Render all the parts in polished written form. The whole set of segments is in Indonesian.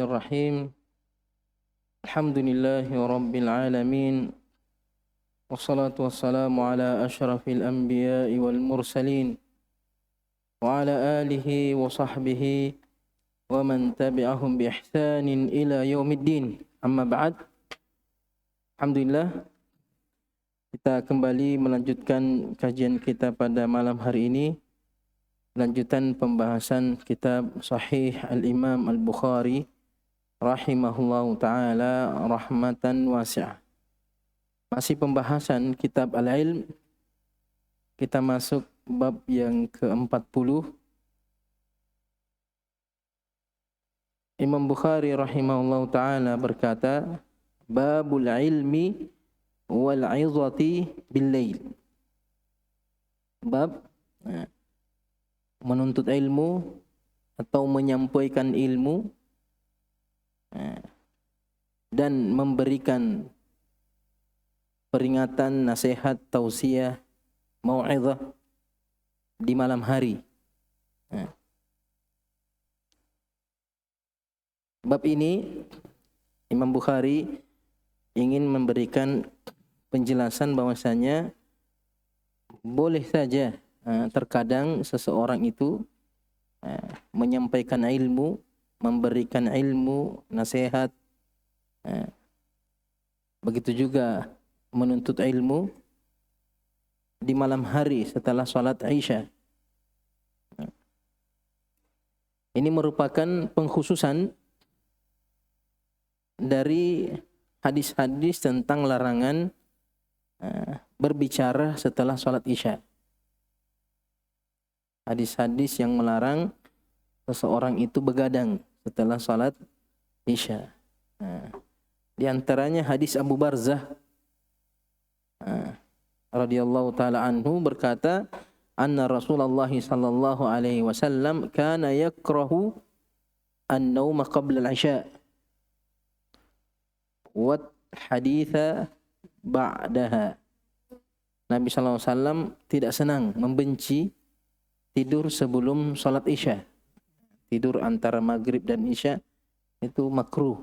Bismillahirrahmanirrahim. Alhamdulillahi rabbil alamin. Wassalatu wassalamu ala asyrafil anbiya'i wal mursalin wa ala alihi wa sahbihi wa man tabi'ahum bi ihsanin ila yaumiddin. Amma ba'd. Alhamdulillah, kita kembali melanjutkan kajian kita pada malam hari ini. Lanjutan pembahasan kitab Sahih Al-Imam Al-Bukhari rahimahullahu ta'ala rahmatan wasi'ah. Masih pembahasan kitab Al-Ilm. Kita masuk bab yang ke-40. Imam Bukhari rahimahullahu ta'ala berkata, Babul ilmi wal 'izati bil lail. Bab menuntut ilmu atau menyampaikan ilmu dan memberikan peringatan, nasihat, tausiah, mau'izah di malam hari. Bab ini Imam Bukhari ingin memberikan penjelasan bahwasanya boleh saja terkadang seseorang itu menyampaikan ilmu, memberikan ilmu, nasihat, begitu juga menuntut ilmu di malam hari setelah salat Isya. Ini merupakan pengkhususan dari hadis-hadis tentang larangan berbicara setelah salat Isya. Hadis-hadis yang melarang seseorang itu begadang setelah salat Isya. Di antaranya hadis Abu Barzah radhiyallahu taala anhu berkata, anna Rasulullah sallallahu alaihi wasallam kana yakrahu an-nauma qabla al-isya wa haditha ba'daha. Nabi sallallahu alaihi wasallam tidak senang, membenci tidur sebelum salat Isya. Tidur antara maghrib dan Isya itu makruh.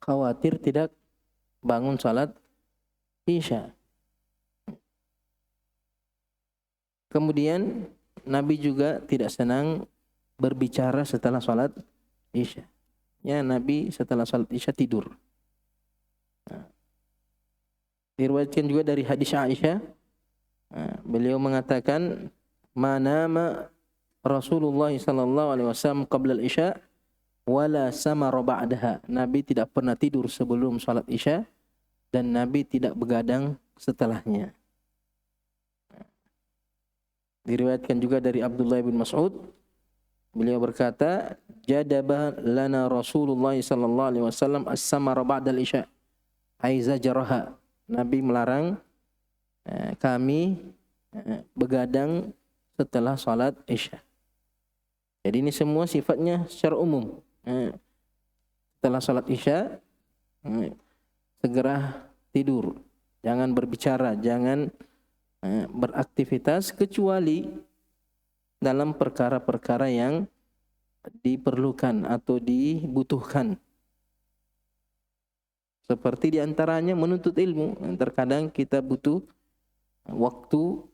Khawatir tidak bangun salat Isya. Kemudian Nabi juga tidak senang berbicara setelah salat Isya. Ya, Nabi setelah salat Isya tidur. Diriwayatkan juga dari hadis Aisyah, beliau mengatakan, manama Rasulullah sallallahu alaihi wasallam qabla al-isya wala samara ba'daha. Nabi tidak pernah tidur sebelum salat Isya dan Nabi tidak begadang setelahnya. Diriwayatkan juga dari Abdullah bin Mas'ud, beliau berkata, jadaba lana Rasulullah sallallahu alaihi wasallam as-samara ba'da al-isya, ai zajaraha. Nabi melarang kami begadang setelah salat Isya. Jadi ini semua sifatnya secara umum. Setelah salat Isya segera tidur. Jangan berbicara, jangan beraktivitas kecuali dalam perkara-perkara yang diperlukan atau dibutuhkan. Seperti diantaranya menuntut ilmu. Terkadang kita butuh waktu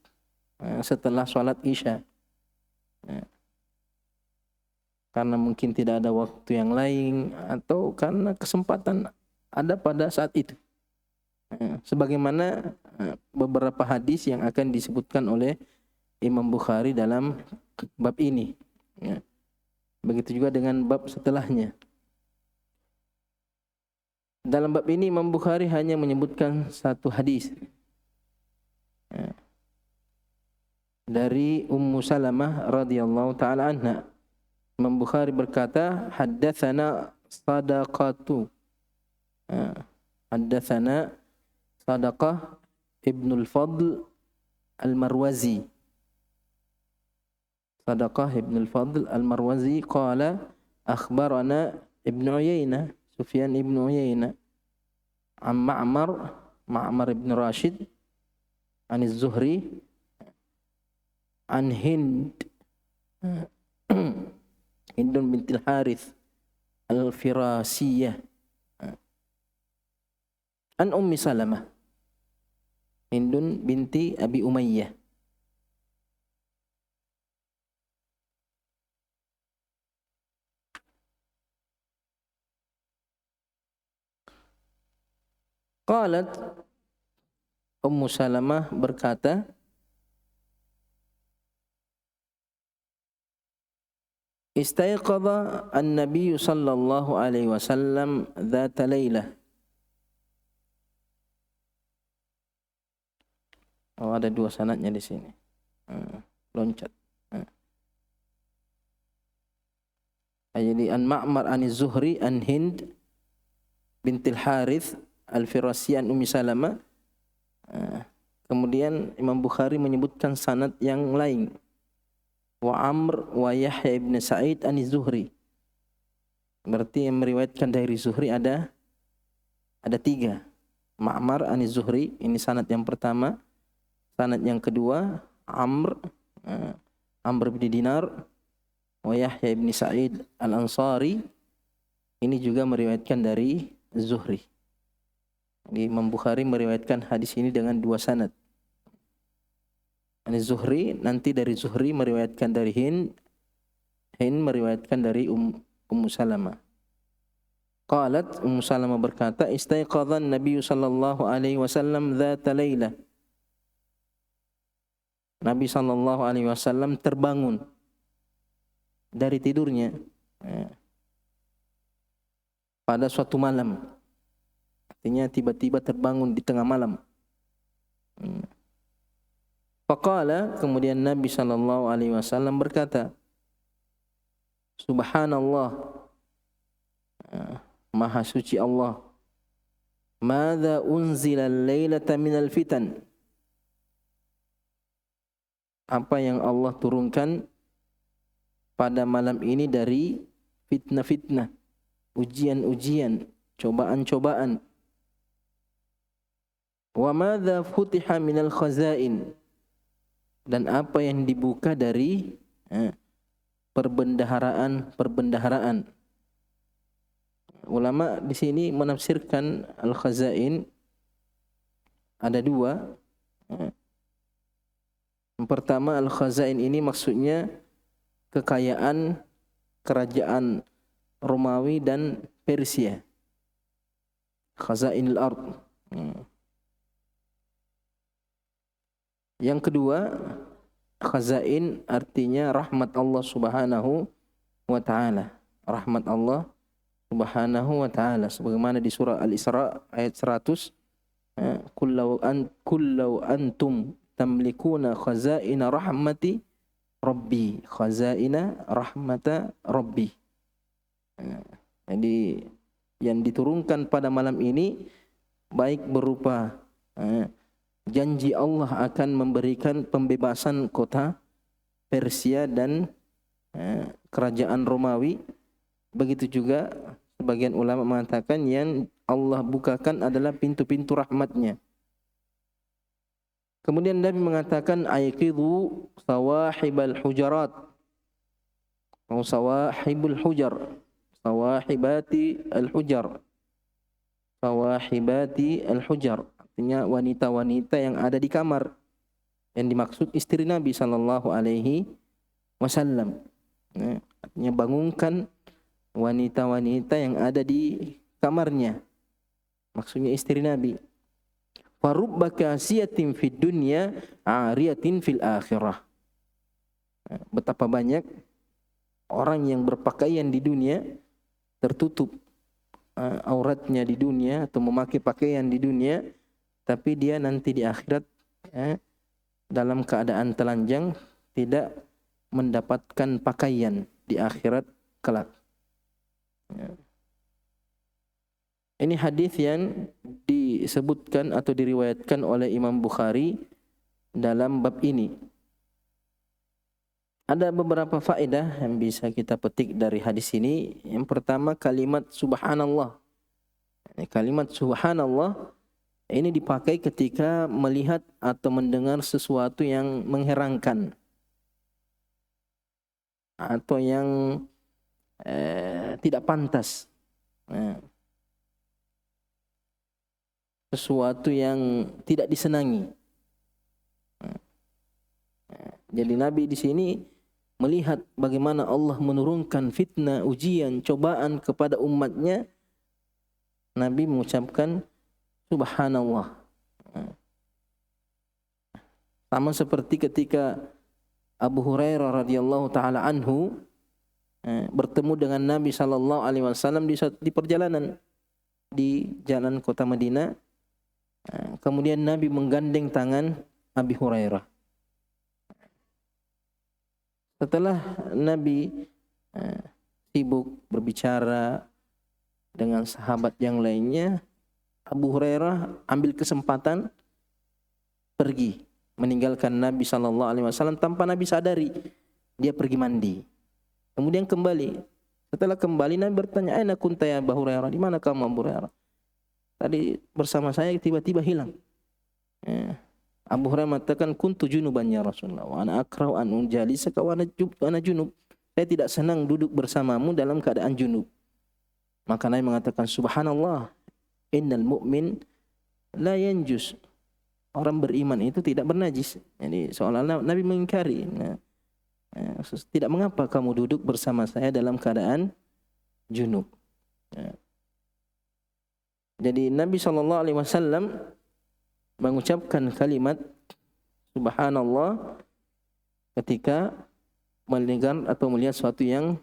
setelah salat Isya. Karena mungkin tidak ada waktu yang lain atau karena kesempatan ada pada saat itu. Sebagaimana beberapa hadis yang akan disebutkan oleh Imam Bukhari dalam bab ini. Begitu juga dengan bab setelahnya. Dalam bab ini Imam Bukhari hanya menyebutkan satu hadis dari Ummu Salamah radhiyallahu taala anha. Imam Bukhari berkata, haddatsana Sadaqatu. Haddatsana Sadaqah Ibnul Fadl Al-Marwazi. Sadaqah Ibnul Fadl Al-Marwazi qala akhbarana Ibnu Uyainah, Sufyan Ibnu Uyainah, an Ma'mar ibn Rashid, an Az-Zuhri, an Hindun bintil Harith Al-Firasiyah an Ummi Salamah Hindun binti Abi Umayyah. Qalat, Ummu Salamah berkata, Istaiqadha an-nabiy sallallahu alaihi wasallam dzata lailah. Oh, ada dua sanadnya di sini. Loncat. Jadi an Ma'mar an Zuhri an Hind bintil Harith al-Firasiyah an Ummi Salamah. Kemudian Imam Bukhari menyebutkan sanad yang lain. Wa Amr wa Yahya ibn Sa'id an Zuhri. Berarti yang meriwayatkan dari Zuhri ada tiga. Ma'mar an Zuhri, ini sanad yang pertama. Sanad yang kedua, Amr bin Dinar, wa Yahya ibn Sa'id al-Ansari. Ini juga meriwayatkan dari Zuhri. Jadi Imam Bukhari meriwayatkan hadis ini dengan dua sanad. Ini Zuhri, nanti dari Zuhri meriwayatkan dari Hind meriwayatkan dari Ummu Salamah. Qalat, Ummu Salamah berkata, Istaiqadha an-nabiy sallallahu alaihi wasallam dzata lailah. Nabi sallallahu alaihi wasallam terbangun dari tidurnya pada suatu malam. Artinya tiba-tiba terbangun di tengah malam. Faqala, kemudian Nabi sallallahu alaihi wasallam berkata, Subhanallah, Maha suci Allah. Madza unzila al-lailata minal fitan? Apa yang Allah turunkan pada malam ini dari fitnah-fitnah, ujian-ujian, cobaan-cobaan. Wa madza futiha minal khazain? Dan apa yang dibuka dari perbendaharaan. Ulama di sini menafsirkan al-khazain ada dua. Yang pertama, al-khazain ini maksudnya kekayaan kerajaan Romawi dan Persia. Khazainul ard. Yang kedua, khazain artinya rahmat Allah Subhanahu wa taala. Rahmat Allah Subhanahu wa taala sebagaimana di surah Al-Isra ayat 100, kullau antum tamlikuna khazaina rahmati rabbi, khazaina rahmata rabbi. Jadi yang diturunkan pada malam ini baik berupa janji Allah akan memberikan pembebasan kota Persia dan kerajaan Romawi. Begitu juga sebagian ulama mengatakan yang Allah bukakan adalah pintu-pintu rahmatnya. Kemudian Nabi mengatakan aiqidhu sawahibal hujarat, atau sawahibul hujar, sawahibati al-hujar, sawahibati al-hujar, artinya wanita-wanita yang ada di kamar. Yang dimaksud istri Nabi sallallahu alaihi wasallam. Artinya bangunkan wanita-wanita yang ada di kamarnya. Maksudnya istri Nabi. Farubba kasiyatin fid dunya ariyatin fil akhirah. Betapa banyak orang yang berpakaian di dunia, tertutup auratnya di dunia atau memakai pakaian di dunia, tapi dia nanti di akhirat dalam keadaan telanjang, tidak mendapatkan pakaian di akhirat kelak. Ini hadis yang disebutkan atau diriwayatkan oleh Imam Bukhari dalam bab ini. Ada beberapa faedah yang bisa kita petik dari hadis ini. Yang pertama, kalimat subhanallah. Kalimat subhanallah ini dipakai ketika melihat atau mendengar sesuatu yang mengherankan atau yang tidak pantas. Sesuatu yang tidak disenangi. Jadi Nabi di sini melihat bagaimana Allah menurunkan fitnah, ujian, cobaan kepada umatnya. Nabi mengucapkan subhanallah. Sama seperti ketika Abu Hurairah radhiyallahu taala anhu bertemu dengan Nabi sallallahu alaihi wasallam di perjalanan di jalan kota Madinah. Kemudian Nabi menggandeng tangan Abi Hurairah. Setelah Nabi sibuk berbicara dengan sahabat yang lainnya, Abu Hurairah ambil kesempatan pergi meninggalkan Nabi sallallahu alaihi wasallam tanpa Nabi sadari. Dia pergi mandi. Kemudian kembali. Setelah kembali Nabi bertanya, "Aina kunta ya Abu Hurairah? Di mana kamu Abu Hurairah? Tadi bersama saya tiba-tiba hilang." Abu Hurairah mengatakan, "Kuntu junuban ya Rasulullah wa ana akrahu an unjalisaka wa ana junub." Saya tidak senang duduk bersamamu dalam keadaan junub. Maka Nabi mengatakan, "Subhanallah, innal mu'min la yanjus." Orang beriman itu tidak bernajis. Jadi seolah-olah Nabi mengingkari. Tidak mengapa kamu duduk bersama saya dalam keadaan junub. Jadi Nabi SAW mengucapkan kalimat subhanallah ketika mendengar atau melihat sesuatu yang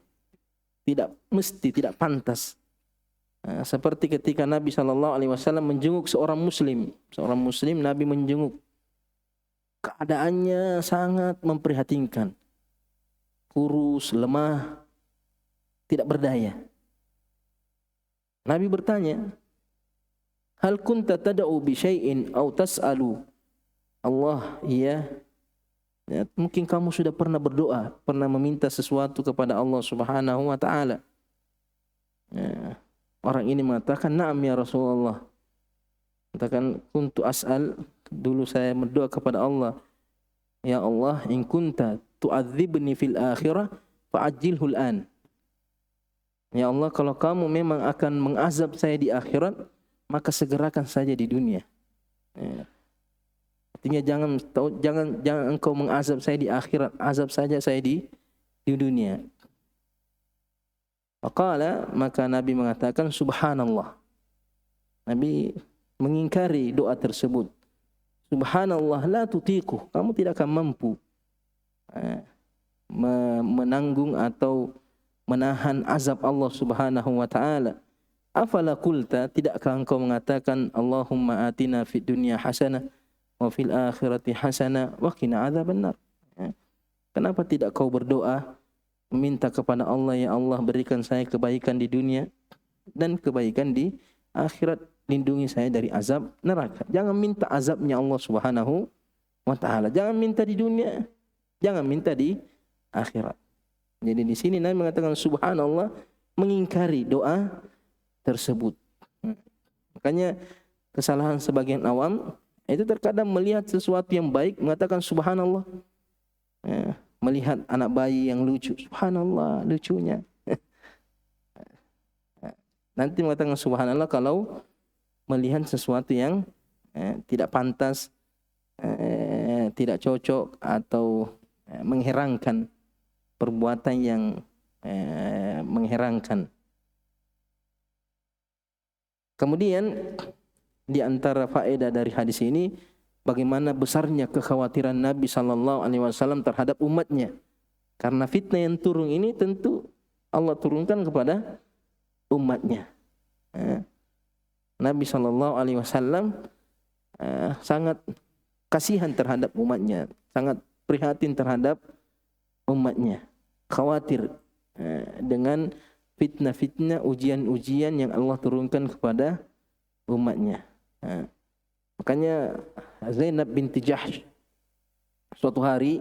tidak mesti, tidak pantas. Seperti ketika Nabi SAW menjenguk seorang muslim. Seorang muslim Nabi menjenguk. Keadaannya sangat memprihatinkan. Kurus, lemah, tidak berdaya. Nabi bertanya, "Hal kunta tad'u bi syai'in aw tas'alu Allah?" Ya, mungkin kamu sudah pernah berdoa, pernah meminta sesuatu kepada Allah Subhanahu wa taala. Orang ini mengatakan, "Na'am ya Rasulullah." Katakan, "Kuntu as'al." Dulu saya berdoa kepada Allah, "Ya Allah, in kunta tu'adzibni fil akhirah fa'ajjilhu al-an." Ya Allah, kalau kamu memang akan mengazab saya di akhirat, maka segerakan saja di dunia. Artinya jangan engkau mengazab saya di akhirat, azab saja saya di dunia. Maka Nabi mengatakan subhanallah. Nabi mengingkari doa tersebut. Subhanallah la tutiqu. Kamu tidak akan mampu menanggung atau menahan azab Allah Subhanahu wa taala. Afala qulta, tidakkah engkau mengatakan Allahumma atina fid dunya hasanah wa fil akhirati hasanah wa qina adzabannar. Kenapa tidak kau berdoa meminta kepada Allah, ya Allah berikan saya kebaikan di dunia dan kebaikan di akhirat, lindungi saya dari azab neraka. Jangan minta azabnya Allah Subhanahu wa taala. Jangan minta di dunia, jangan minta di akhirat. Jadi di sini Nabi mengatakan subhanallah, mengingkari doa tersebut. Makanya kesalahan sebagian awam itu terkadang melihat sesuatu yang baik mengatakan subhanallah. Melihat anak bayi yang lucu, subhanallah lucunya. Nanti mengatakan subhanallah kalau melihat sesuatu yang tidak pantas, tidak cocok atau mengherankan, perbuatan yang mengherankan. Kemudian di antara faedah dari hadis ini, bagaimana besarnya kekhawatiran Nabi sallallahu alaihi wasallam terhadap umatnya. Karena fitnah yang turun ini tentu Allah turunkan kepada umatnya. Nabi sallallahu alaihi wasallam sangat kasihan terhadap umatnya, sangat prihatin terhadap umatnya. Khawatir dengan fitnah-fitnah, ujian-ujian yang Allah turunkan kepada umatnya. Makanya Zainab binti Jahsh suatu hari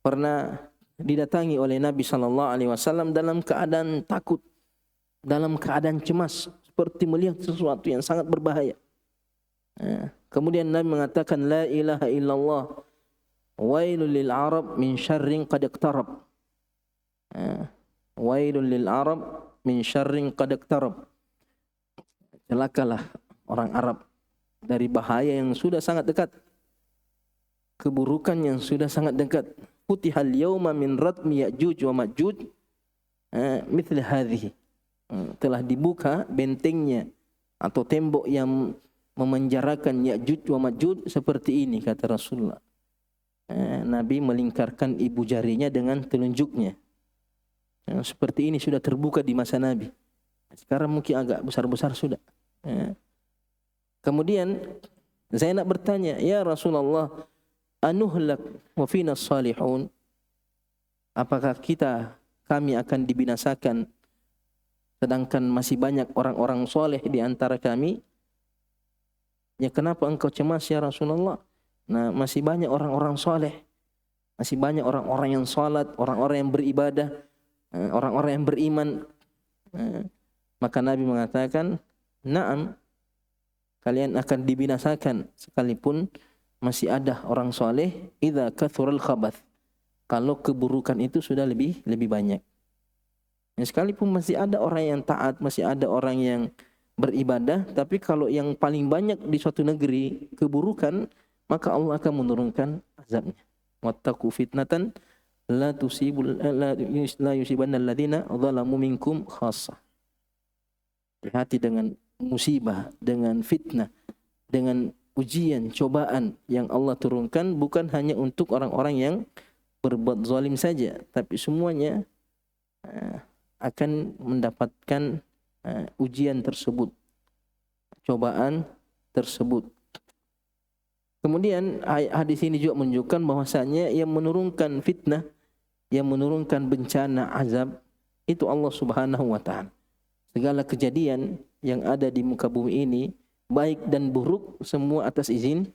pernah didatangi oleh Nabi sallallahu alaihi wasallam dalam keadaan takut, dalam keadaan cemas, seperti melihat sesuatu yang sangat berbahaya. Kemudian Nabi mengatakan la ilaha illallah wailul lil arab min syarrin qad iqtarab. Wailul lil Arab min syarrin qad iqtarab. Celakalah orang Arab dari bahaya yang sudah sangat dekat, keburukan yang sudah sangat dekat. Futihal yauma min radmi Ya'juj wa Ma'juj mithl hadhihi. Telah dibuka bentengnya atau tembok yang memenjarakan Ya'juj wa Ma'juj seperti ini, kata Rasulullah. Nabi melingkarkan ibu jarinya dengan telunjuknya. Seperti ini sudah terbuka di masa Nabi. Sekarang mungkin agak besar-besar sudah. Kemudian Zainab bertanya, ya Rasulullah, anuhlak wa fina salihun? Apakah kami akan dibinasakan sedangkan masih banyak orang-orang soleh di antara kami? Ya, kenapa engkau cemas ya Rasulullah? Nah, masih banyak orang-orang soleh, masih banyak orang-orang yang salat, orang-orang yang beribadah, orang-orang yang beriman. Maka Nabi mengatakan, na'am, kalian akan dibinasakan sekalipun masih ada orang soleh. Idza kathural khabath, kalau keburukan itu sudah lebih banyak. Ya, sekalipun masih ada orang yang taat, masih ada orang yang beribadah, tapi kalau yang paling banyak di suatu negeri keburukan, maka Allah akan menurunkan azabnya. Wattaqu fitnatan la yusibanna alladziina zalamu minkum khassah. Hati dengan musibah, dengan fitnah, dengan ujian, cobaan yang Allah turunkan bukan hanya untuk orang-orang yang berbuat zalim saja, tapi semuanya akan mendapatkan ujian tersebut, cobaan tersebut. Kemudian hadis ini juga menunjukkan bahwasanya yang menurunkan fitnah, yang menurunkan bencana, azab, itu Allah Subhanahu wa taala. Segala kejadian yang ada di muka bumi ini, baik dan buruk, semua atas izin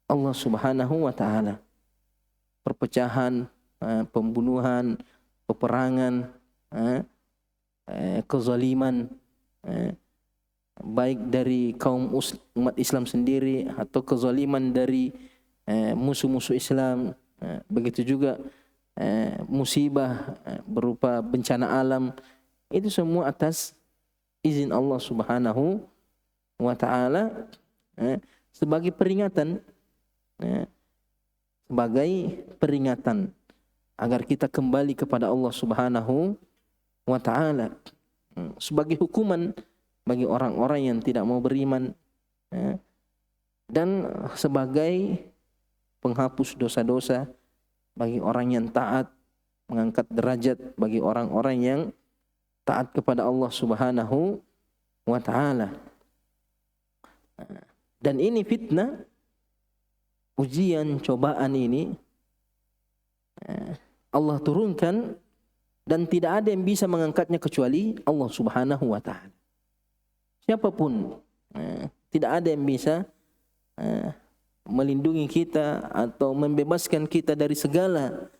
Allah Subhanahu wa taala. Perpecahan, pembunuhan, peperangan, kezaliman, baik dari kaum umat Islam sendiri atau kezaliman dari musuh-musuh Islam, begitu juga musibah berupa bencana alam, itu semua atas izin Allah Subhanahu wa taala, sebagai peringatan, agar kita kembali kepada Allah Subhanahu wa taala, sebagai hukuman bagi orang-orang yang tidak mau beriman, dan sebagai penghapus dosa-dosa bagi orang yang taat, mengangkat derajat bagi orang-orang yang taat kepada Allah Subhanahu wa taala. Dan ini fitnah, ujian, cobaan ini Allah turunkan dan tidak ada yang bisa mengangkatnya kecuali Allah Subhanahu wa taala. Siapapun, tidak ada yang bisa melindungi kita atau membebaskan kita dari segala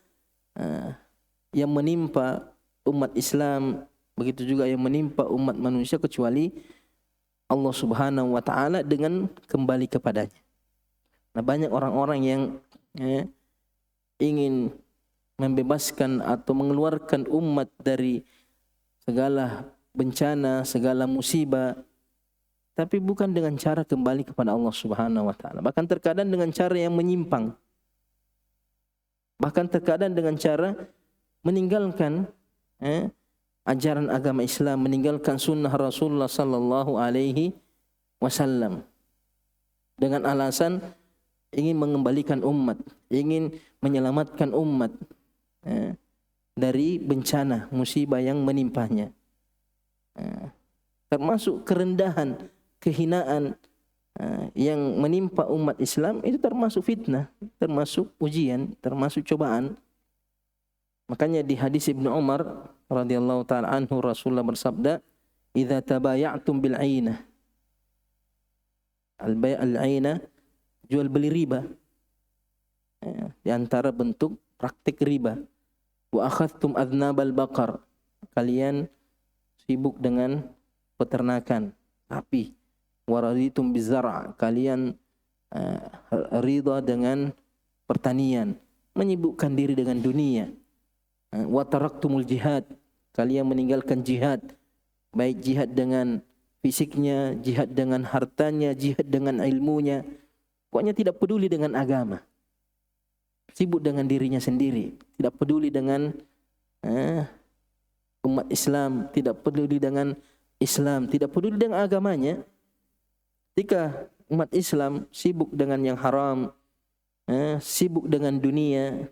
yang menimpa umat Islam, begitu juga yang menimpa umat manusia, kecuali Allah Subhanahu wa taala dengan kembali kepadanya. Nah, banyak orang-orang yang ingin membebaskan atau mengeluarkan umat dari segala bencana, segala musibah, tapi bukan dengan cara kembali kepada Allah Subhanahu wa taala. Bahkan terkadang dengan cara yang menyimpang. Bahkan terkadang dengan cara meninggalkan ajaran agama Islam, meninggalkan sunnah Rasulullah sallallahu alaihi wasallam dengan alasan ingin mengembalikan umat, ingin menyelamatkan umat dari bencana, musibah yang menimpanya. Termasuk kerendahan, kehinaan yang menimpa umat Islam, itu termasuk fitnah, termasuk ujian, termasuk cobaan. Makanya di hadis Ibnu Umar radhiyallahu taala anhu, Rasulullah bersabda, "Idza tabaya'tum bil 'ainah." Al-bay' al-'ainah, jual beli riba. Di antara bentuk praktik riba. Wa akhadtum adnabal baqar. Kalian sibuk dengan peternakan sapi. Wa raditum bizar'. Kalian ridha dengan pertanian, menyibukkan diri dengan dunia. Wa taraktumul jihad. kalian meninggalkan jihad, baik jihad dengan fisiknya, jihad dengan hartanya, jihad dengan ilmunya. Pokoknya tidak peduli dengan agama. Sibuk dengan dirinya sendiri, tidak peduli dengan umat Islam, tidak peduli dengan Islam, tidak peduli dengan agamanya. Ketika umat Islam sibuk dengan yang haram, sibuk dengan dunia,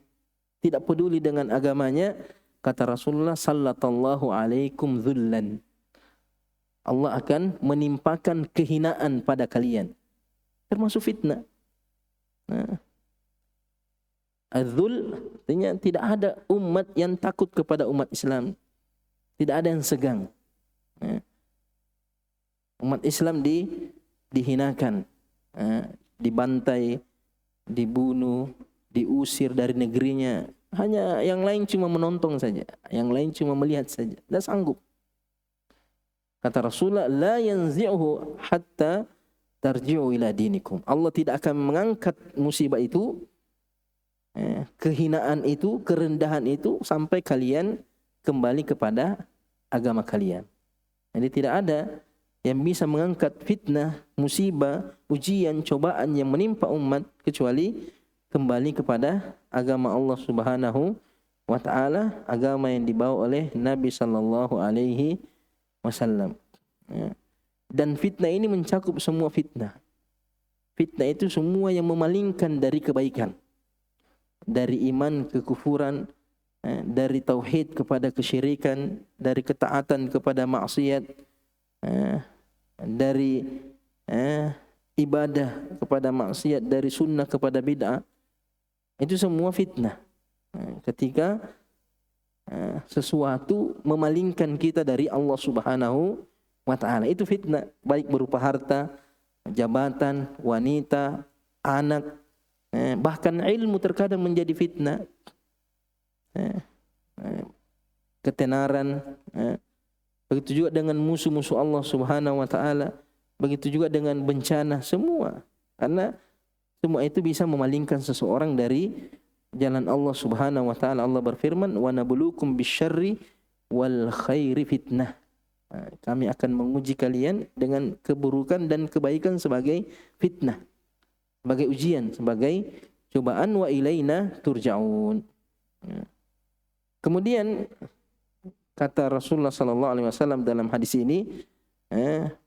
tidak peduli dengan agamanya, kata Rasulullah, sallallahu alaikum dhullan. Allah akan menimpakan kehinaan pada kalian, termasuk fitnah. Az-dhul artinya tidak ada umat yang takut kepada umat Islam, tidak ada yang segang. Umat Islam dihinakan, dibantai, dibunuh, diusir dari negerinya. Hanya yang lain cuma menonton saja, yang lain cuma melihat saja, tidak sanggup. Kata Rasulullah, la yanzi'uhu hatta tarji'u ila dinikum. Allah tidak akan mengangkat musibah itu, kehinaan itu, kerendahan itu, sampai kalian kembali kepada agama kalian. Jadi tidak ada yang bisa mengangkat fitnah, musibah, ujian, cobaan yang menimpa umat kecuali kembali kepada agama Allah Subhanahu wa taala, agama yang dibawa oleh Nabi sallallahu alaihi wasallam. Dan fitnah ini mencakup semua fitnah. Fitnah itu semua yang memalingkan dari kebaikan, dari iman ke kufuran, dari tauhid kepada kesyirikan, dari ketaatan kepada maksiat, dari ibadah kepada maksiat, dari sunnah kepada bid'ah. Itu semua fitnah. Ketika sesuatu memalingkan kita dari Allah Subhanahu wa ta'ala, itu fitnah, baik berupa harta, jabatan, wanita, anak, bahkan ilmu terkadang menjadi fitnah. Ketenaran, begitu juga dengan musuh-musuh Allah Subhanahu wa ta'ala, begitu juga dengan bencana, semua. Karena semua itu bisa memalingkan seseorang dari jalan Allah Subhanahu wa ta'ala. Allah berfirman, wa nabluukum bisyarri wal khairi fitnah. Kami akan menguji kalian dengan keburukan dan kebaikan sebagai fitnah, sebagai ujian, sebagai cobaan. Wa ilaina turja'un. Kemudian kata Rasulullah sallallahu alaihi wasallam dalam hadis ini,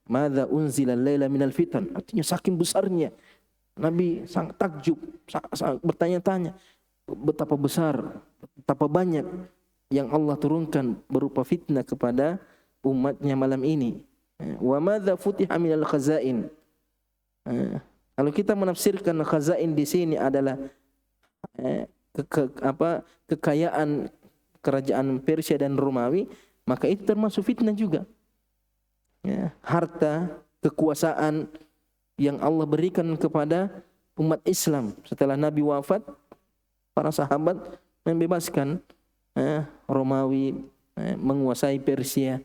madza unzila al-laila minal fitan. Artinya saking besarnya Nabi sangat takjub, sangat bertanya-tanya betapa besar, betapa banyak yang Allah turunkan berupa fitnah kepada umatnya malam ini. Wa madza futiha minal khazain. Kalau kita menafsirkan khazain di sini adalah kekayaan kerajaan Persia dan Romawi, maka itu termasuk fitnah juga. Harta, kekuasaan yang Allah berikan kepada umat Islam setelah Nabi wafat, para sahabat membebaskan Romawi, menguasai Persia,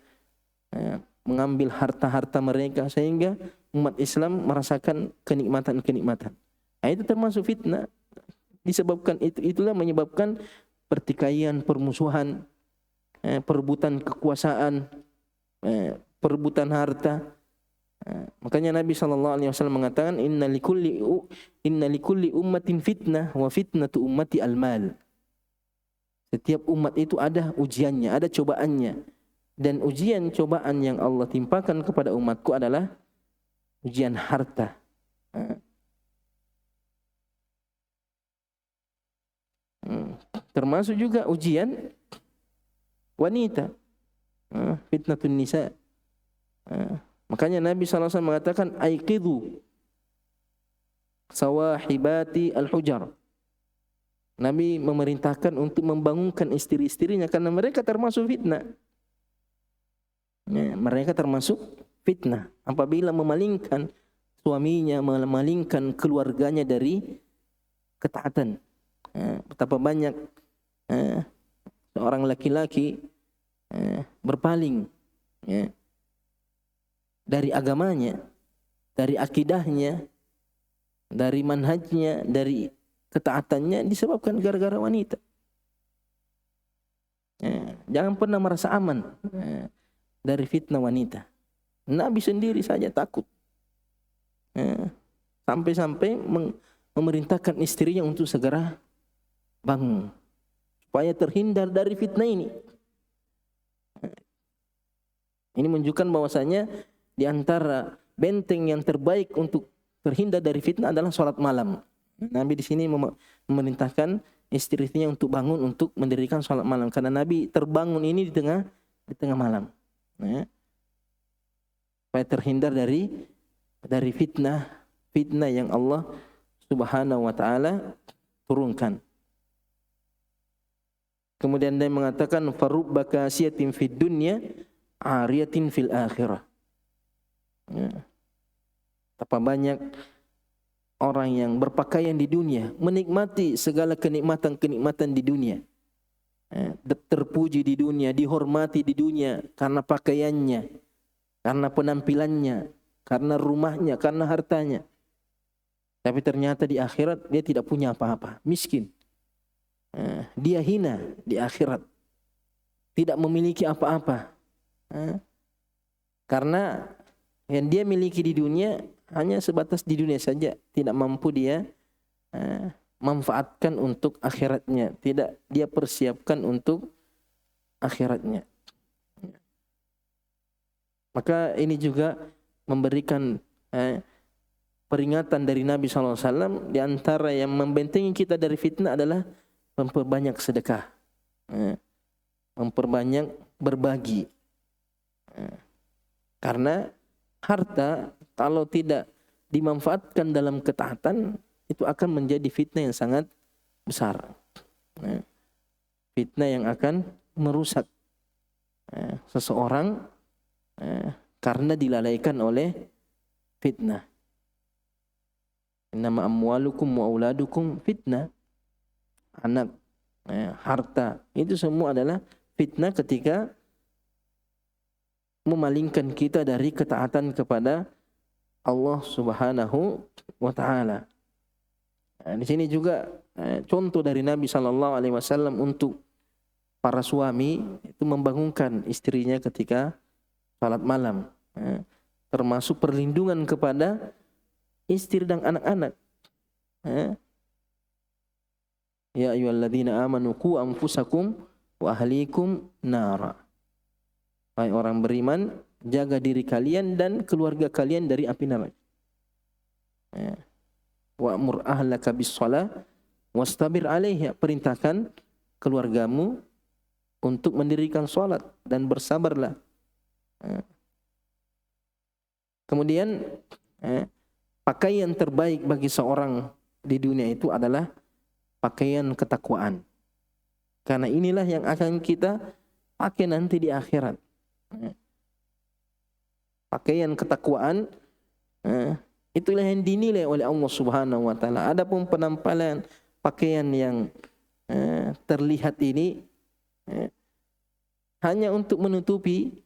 mengambil harta-harta mereka sehingga umat Islam merasakan kenikmatan-kenikmatan. Itu termasuk fitnah. Disebabkan itulah menyebabkan pertikaian, permusuhan, perebutan kekuasaan, perebutan harta. Makanya Nabi SAW mengatakan, inna likulli ummatin fitnah wa fitnatu ummati al-mal. Setiap umat itu ada ujiannya, ada cobaannya. Dan ujian cobaan yang Allah timpakan kepada umatku adalah ujian harta. Termasuk juga ujian wanita, fitnatun nisa. Makanya Nabi SAW mengatakan, aiqidhu sawahibati al-hujar. Nabi memerintahkan untuk membangunkan istri-istrinya karena mereka termasuk fitnah. Mereka termasuk fitnah apabila memalingkan suaminya, memalingkan keluarganya dari ketaatan. Betapa banyak seorang laki-laki berpaling dari agamanya, dari akidahnya, dari manhajnya, dari ketaatannya disebabkan gara-gara wanita. Jangan pernah merasa aman dari fitnah wanita. Nabi sendiri saja takut. Sampai-sampai memerintahkan istrinya untuk segera bangun supaya terhindar dari fitnah ini. Ini menunjukkan bahwasanya di antara benteng yang terbaik untuk terhindar dari fitnah adalah sholat malam. Nabi di sini memerintahkan istrinya untuk bangun untuk mendirikan sholat malam karena Nabi terbangun ini di tengah malam. Supaya terhindar dari fitnah yang Allah Subhanahu wa taala turunkan. Kemudian dia mengatakan farubba kasiyatin fid dunya ariyatin fil akhirah. Betapa banyak orang yang berpakaian di dunia, menikmati segala kenikmatan di dunia. Terpuji di dunia, dihormati di dunia karena pakaiannya, karena penampilannya, karena rumahnya, karena hartanya. Tapi ternyata di akhirat dia tidak punya apa-apa, miskin. Dia hina di akhirat, tidak memiliki apa-apa. Karena yang dia miliki di dunia hanya sebatas di dunia saja, tidak mampu dia manfaatkan untuk akhiratnya, tidak dia persiapkan untuk akhiratnya. Maka ini juga memberikan peringatan dari Nabi SAW. Di antara yang membentengi kita dari fitnah adalah memperbanyak sedekah, memperbanyak berbagi. Karena harta kalau tidak dimanfaatkan dalam ketaatan itu akan menjadi fitnah yang sangat besar. Fitnah yang akan merusak seseorang karena dilalaikan oleh fitnah. Innama amwalukum wa auladukum fitnah. Anak, harta, itu semua adalah fitnah ketika memalingkan kita dari ketaatan kepada Allah Subhanahu wa taala. Di sini juga contoh dari Nabi sallallahu alaihi wasallam untuk para suami itu membangunkan istrinya ketika salat malam, termasuk perlindungan kepada istri dan anak-anak. Ya ayyuhalladzina amanu qu anfusakum wa ahlikum nara. Hai orang beriman, jaga diri kalian dan keluarga kalian dari api neraka. Wa'mur ahlaka bis-shalah wastabir 'alaiha. Perintahkan keluargamu untuk mendirikan salat dan bersabarlah. Kemudian pakaian terbaik bagi seorang di dunia itu adalah pakaian ketakwaan. Karena inilah yang akan kita pakai nanti di akhirat. Pakaian ketakwaan itulah yang dinilai oleh Allah Subhanahu wa taala. Adapun penampalan pakaian yang terlihat ini hanya untuk menutupi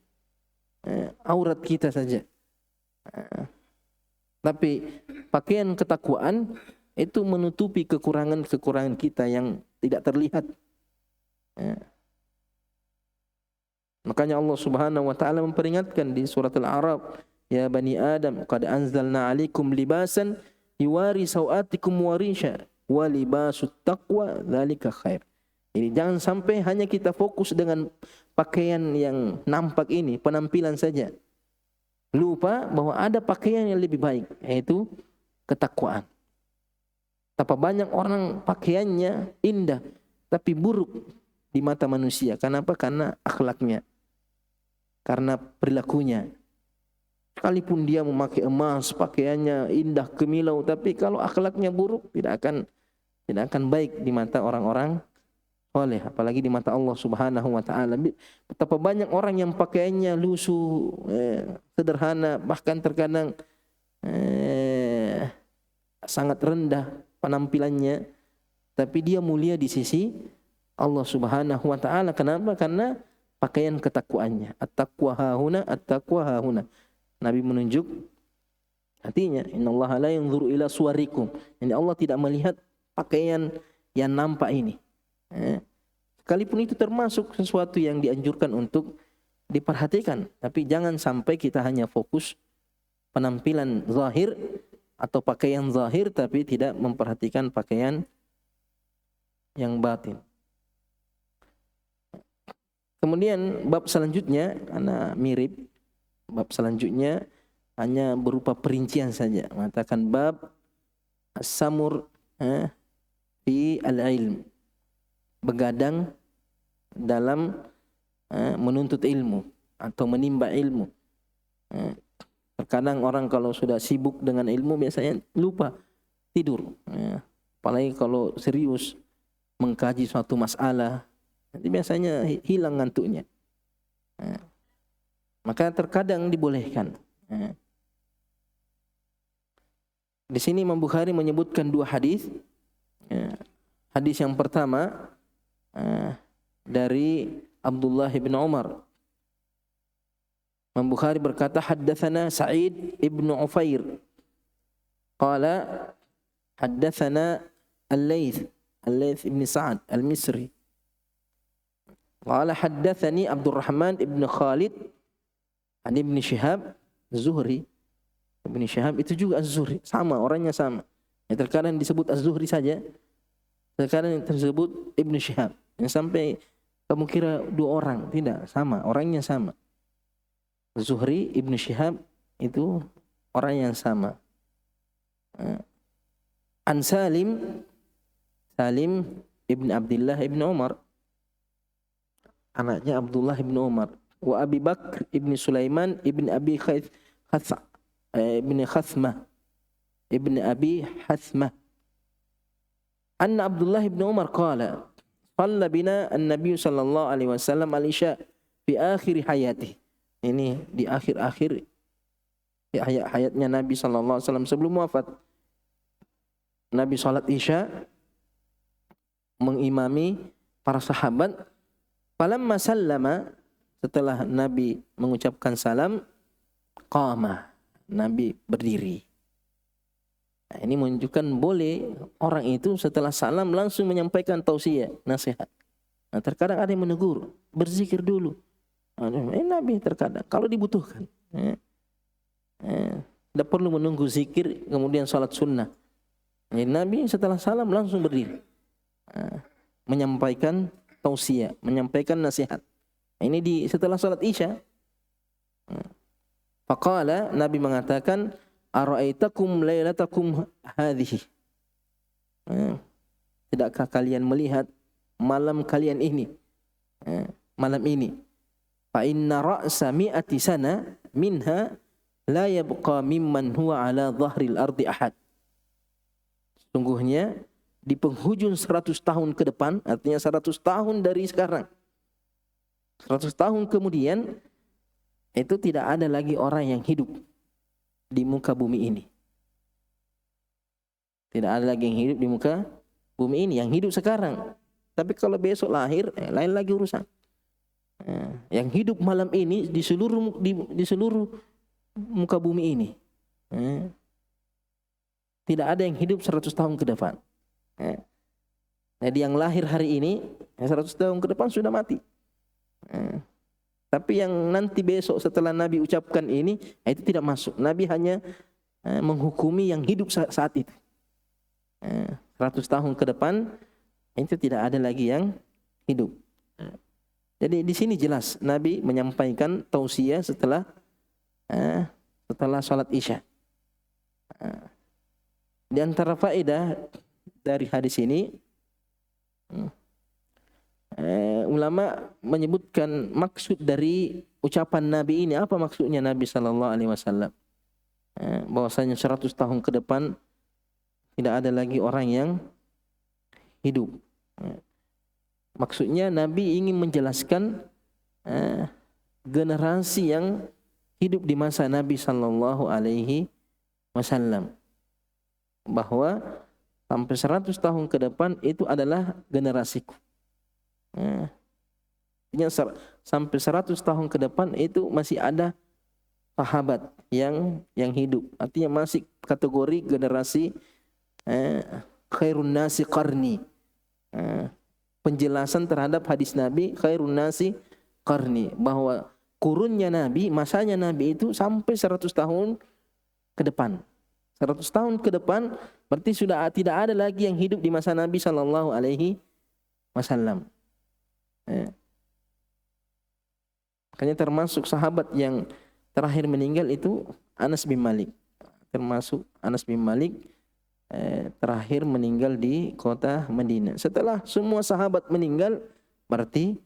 aurat kita saja. Tapi pakaian ketakwaan itu menutupi kekurangan-kekurangan kita yang tidak terlihat. Makanya Allah Subhanahu wa taala memperingatkan di surat Al-A'raf, ya bani Adam, qad anzalna 'alaikum libasan yuwari sawatikum wa risha wa libasut taqwa dzalika khair. Jadi jangan sampai hanya kita fokus dengan pakaian yang nampak ini, penampilan saja. Lupa bahwa ada pakaian yang lebih baik, yaitu ketakwaan. Betapa banyak orang pakaiannya indah tapi buruk di mata manusia. Kenapa? Karena akhlaknya, karena perilakunya. Sekalipun dia memakai emas, pakaiannya indah kemilau, tapi kalau akhlaknya buruk tidak akan baik di mata orang-orang soleh, apalagi di mata Allah Subhanahu wa taala. Betapa banyak orang yang pakaiannya lusuh, sederhana, bahkan terkadang sangat rendah penampilannya, tapi dia mulia di sisi Allah Subhanahu wa taala. Kenapa? Karena pakaian ketakwaannya. At-taqwa hahuna, at-taqwa hahuna. Nabi menunjuk artinya innallaha la yanzuru ila suwarikum. Ini Allah tidak melihat pakaian yang nampak ini. Sekalipun itu termasuk sesuatu yang dianjurkan untuk diperhatikan, tapi jangan sampai kita hanya fokus penampilan zahir atau pakaian zahir tapi tidak memperhatikan pakaian yang batin. Kemudian bab selanjutnya bab selanjutnya hanya berupa perincian saja. Mengatakan bab as-samur fi al-ilm. Begadang dalam menuntut ilmu atau menimba ilmu. Terkadang orang kalau sudah sibuk dengan ilmu biasanya lupa tidur. Apalagi kalau serius mengkaji suatu masalah, nanti biasanya hilang ngantuknya. Maka terkadang dibolehkan. Di sini Imam Bukhari menyebutkan dua hadis. Hadis yang pertama dari Abdullah bin Umar. Imam Bukhari berkata, haddatsana Sa'id ibn Ufair. Qala haddatsana Al-Laits ibn Sa'ad Al-Misri. Qala haddatsani Abdurrahman ibn Khalid an Ibn Shihab Az-Zuhri. Ibn Shihab itu juga Az-Zuhri, sama, orangnya sama. Ya, terkadang disebut Az-Zuhri saja, terkadang tersebut Ibn Shihab. Yang sampai kamu kira dua orang, tidak, sama, orangnya sama. Zuhri, Ibn Shihab itu orang yang sama. An Salim Ibn Abdullah Ibn Umar, anaknya Abdullah Ibn Umar. Wa Abi Bakr Ibn Sulaiman Ibn Abi Ibn Abi Hathmah. Anna Abdullah Ibn Umar qala Shalla bina an-nabiy sallallahu alaihi wasallam al-isya fi akhir hayatih. Ini di akhir-akhir hayatnya Nabi sallallahu alaihi wasallam sebelum wafat. Nabi salat Isya mengimami para sahabat. Falamma sallama, setelah Nabi mengucapkan salam, qama, Nabi berdiri. Nah, ini menunjukkan boleh orang itu setelah salam langsung menyampaikan tausiah, nasihat. Nah, terkadang ada yang menegur, berzikir dulu. Nabi terkadang kalau dibutuhkan, tidak perlu menunggu zikir kemudian salat sunnah. Jadi Nabi setelah salam langsung berdiri, menyampaikan tausiah, menyampaikan nasihat. Ini setelah salat Isya. Faqala, Nabi mengatakan, ara'aitakum lailatakum hadhihi. Tidakkah kalian melihat malam kalian ini? Malam ini. Fa inna ra'sa mi'ati sana minha la yabqa mimman huwa ala dhahril ardi ahad. Sungguhnya di penghujung 100 tahun ke depan, artinya 100 tahun dari sekarang, 100 tahun kemudian, itu tidak ada lagi orang yang hidup di muka bumi ini. Tidak ada lagi yang hidup di muka bumi ini, yang hidup sekarang. Tapi kalau besok lahir, lain lagi urusan. Yang hidup malam ini di seluruh muka bumi ini, tidak ada yang hidup 100 tahun ke depan. Jadi yang lahir hari ini 100 tahun ke depan sudah mati. Tapi yang nanti besok setelah Nabi ucapkan ini, itu tidak masuk. Nabi hanya menghukumi yang hidup saat itu. 100 tahun ke depan itu tidak ada lagi yang hidup. Jadi di sini jelas Nabi menyampaikan tausiah setelah salat Isya. Di antara faedah dari hadis ini, ulama menyebutkan maksud dari ucapan Nabi ini. Apa maksudnya Nabi sallallahu alaihi wasallam? Bahwasanya 100 tahun ke depan tidak ada lagi orang yang hidup. Maksudnya Nabi ingin menjelaskan generasi yang hidup di masa Nabi sallallahu alaihi wasallam, bahwa sampai 100 tahun ke depan itu adalah generasiku. Sampai 100 tahun ke depan itu masih ada sahabat yang hidup. Artinya masih kategori generasi khairun nasi qarni. penjelasan terhadap hadis Nabi khairun nasi qarni, bahwa kurunnya Nabi, masanya Nabi itu sampai 100 tahun ke depan. 100 tahun ke depan berarti sudah tidak ada lagi yang hidup di masa Nabi sallallahu alaihi wasallam. Makanya termasuk sahabat yang terakhir meninggal itu Anas bin Malik. Termasuk Anas bin Malik terakhir meninggal di kota Madinah. Setelah semua sahabat meninggal, berarti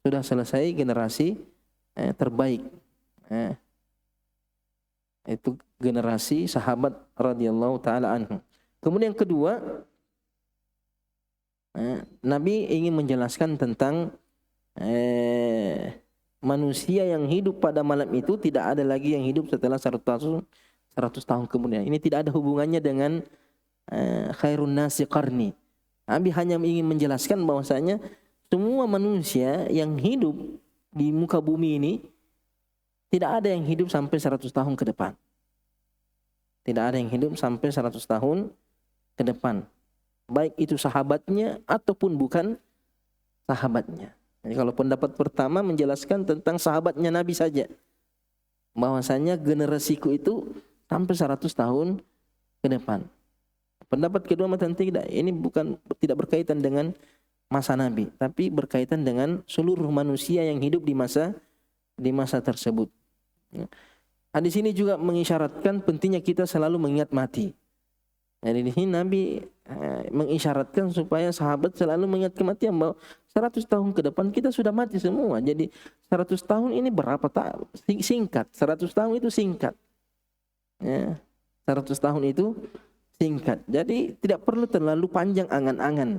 sudah selesai generasi terbaik. Itu generasi sahabat radhiyallahu taala anhu. Kemudian yang kedua, Nabi ingin menjelaskan tentang manusia yang hidup pada malam itu tidak ada lagi yang hidup setelah 100 tahun kemudian. Ini tidak ada hubungannya dengan khairun nasi qarni. Nabi hanya ingin menjelaskan bahwasanya semua manusia yang hidup di muka bumi ini tidak ada yang hidup sampai 100 tahun ke depan. Tidak ada yang hidup sampai 100 tahun ke depan. Baik itu sahabatnya ataupun bukan sahabatnya. Jadi kalau pendapat pertama menjelaskan tentang sahabatnya Nabi saja, bahwasanya generasiku itu sampai 100 tahun ke depan. Pendapat kedua matan tidak, ini tidak berkaitan dengan masa Nabi, tapi berkaitan dengan seluruh manusia yang hidup di masa tersebut. Hadis ini juga mengisyaratkan pentingnya kita selalu mengingat mati. Jadi di sini Nabi mengisyaratkan supaya sahabat selalu mengingat kematian, bahwa 100 tahun ke depan kita sudah mati semua. Jadi 100 tahun ini berapa tahun? Singkat. 100 tahun itu singkat. Ya, 100 tahun itu singkat. Jadi tidak perlu terlalu panjang angan-angan.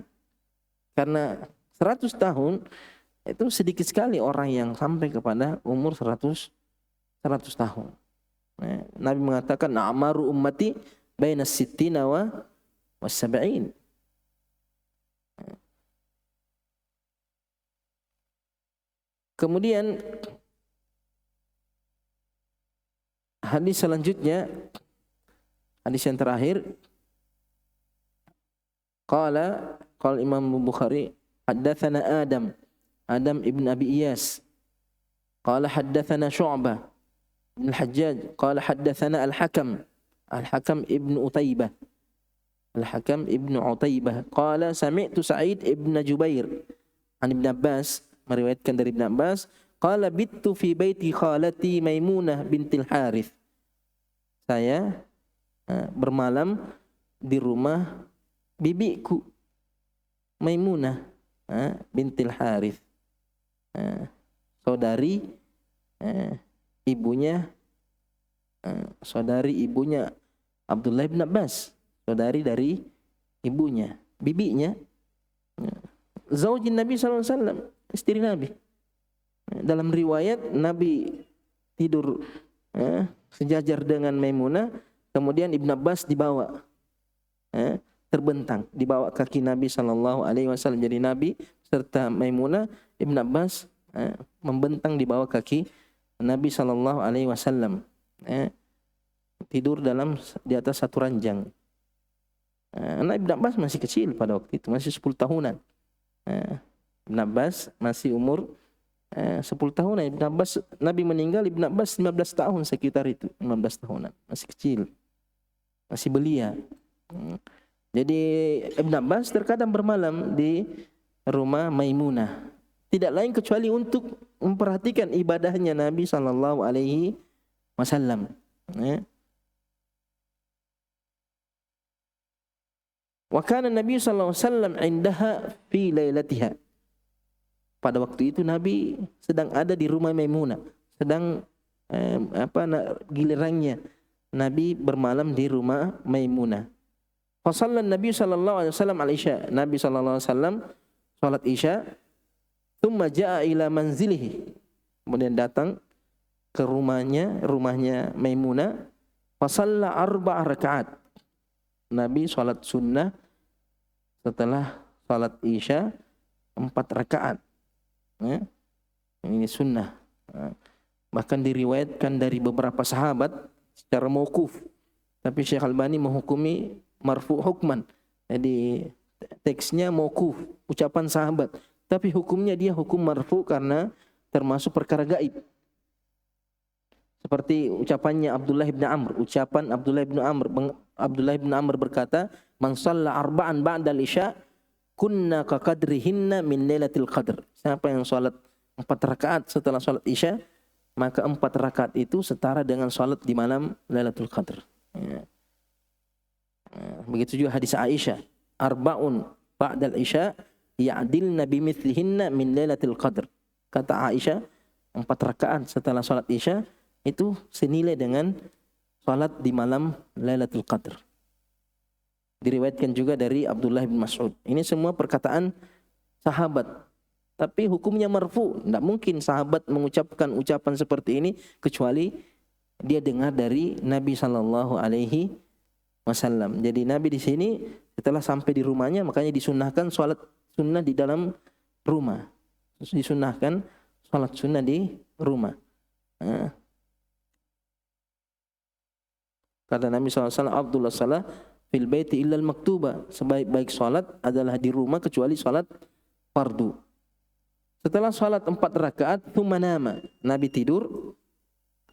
Karena 100 tahun itu sedikit sekali orang yang sampai kepada umur 100 tahun. Ya, Nabi mengatakan na'amaru ummati baina sittina wa sab'in. Kemudian hadis selanjutnya, hadis yang terakhir, qala Imam Bukhari haddatsana Adam ibn Abi Iyas qala haddatsana Syu'bah bin Al-Hajjaj qala haddatsana Al-Hakam ibn Utaibah qala sami'tu Sa'id ibn Jubair an Ibn Abbas, meriwayatkan dari Ibn Abbas, qala bittu fi baiti khalati Maimunah bintil Harith. Saya bermalam di rumah bibiku Maimunah bintil Harith, saudari ibunya Abdullah bin Abbas, saudari dari ibunya, bibinya, zaujin Nabi sallallahu alaihi wasallam, istri Nabi. Dalam riwayat Nabi tidur sejajar dengan Maimunah, kemudian Ibn Abbas dibawa terbentang, dibawa kaki Nabi sallallahu alaihi wasallam. Jadi Nabi serta Maimunah, Ibn Abbas membentang di bawah kaki Nabi sallallahu alaihi wasallam. Tidur di atas satu ranjang. Anak Ibn Abbas masih kecil pada waktu itu, masih 10 tahunan. Ibn Abbas masih umur 10 tahunan. Ibn Abbas, Nabi meninggal, Ibn Abbas 15 tahun sekitar itu, 15 tahunan, masih kecil, masih belia. Jadi Ibn Abbas terkadang bermalam di rumah Maimunah, tidak lain kecuali untuk memperhatikan ibadahnya Nabi sallallahu alaihi wasallam. Wa kana Nabi sallallahu alaihi wasallam indaha fi lailatiha. Pada waktu itu Nabi sedang ada di rumah Maimunah, sedang gilirannya Nabi bermalam di rumah Maimunah. Fa sallan Nabi sallallahu alaihi wasallam al-isya. Nabi sallallahu alaihi wasallam salat isya, thumma jaa ila manzilihi. Kemudian datang ke rumahnya Maimunah, fa shalla 4 rakaat. Nabi salat sunnah setelah salat isya 4 rakaat. Ini sunnah. Bahkan diriwayatkan dari beberapa sahabat secara mauquf, tapi Syekh Albani menghukumi marfu hukman. Jadi teksnya mauquf, ucapan sahabat, tapi hukumnya dia hukum marfu karena termasuk perkara gaib. Seperti ucapannya Abdullah bin Amr, ucapan Abdullah bin Amr berkata, "Man shalla arba'an ba'dal isya kunna ka qadrihinna min lailatul qadr." Siapa yang salat 4 rakaat setelah salat isya, maka 4 rakaat itu setara dengan salat di malam Lailatul Qadar. Ya. Begitu juga hadis Aisyah, arba'un ba'dal isya ya'dilna bimithlihinna min Lailatul Qadr. Kata Aisyah, 4 rakaat setelah salat isya itu senilai dengan salat di malam Lailatul Qadar. Diriwayatkan juga dari Abdullah bin Mas'ud. Ini semua perkataan sahabat. Tapi hukumnya marfu. Tidak mungkin sahabat mengucapkan ucapan seperti ini kecuali dia dengar dari Nabi Sallallahu Alaihi Wasallam. Jadi Nabi di sini setelah sampai di rumahnya, makanya disunahkan salat sunnah di dalam rumah. Disunahkan salat sunnah di rumah. Kata Nabi SAW, Abdullah salah fil baiti illal maktuba. Sebaik-baik salat adalah di rumah kecuali salat fardu. Setelah salat 4 rakaat, thumma nama, Nabi tidur,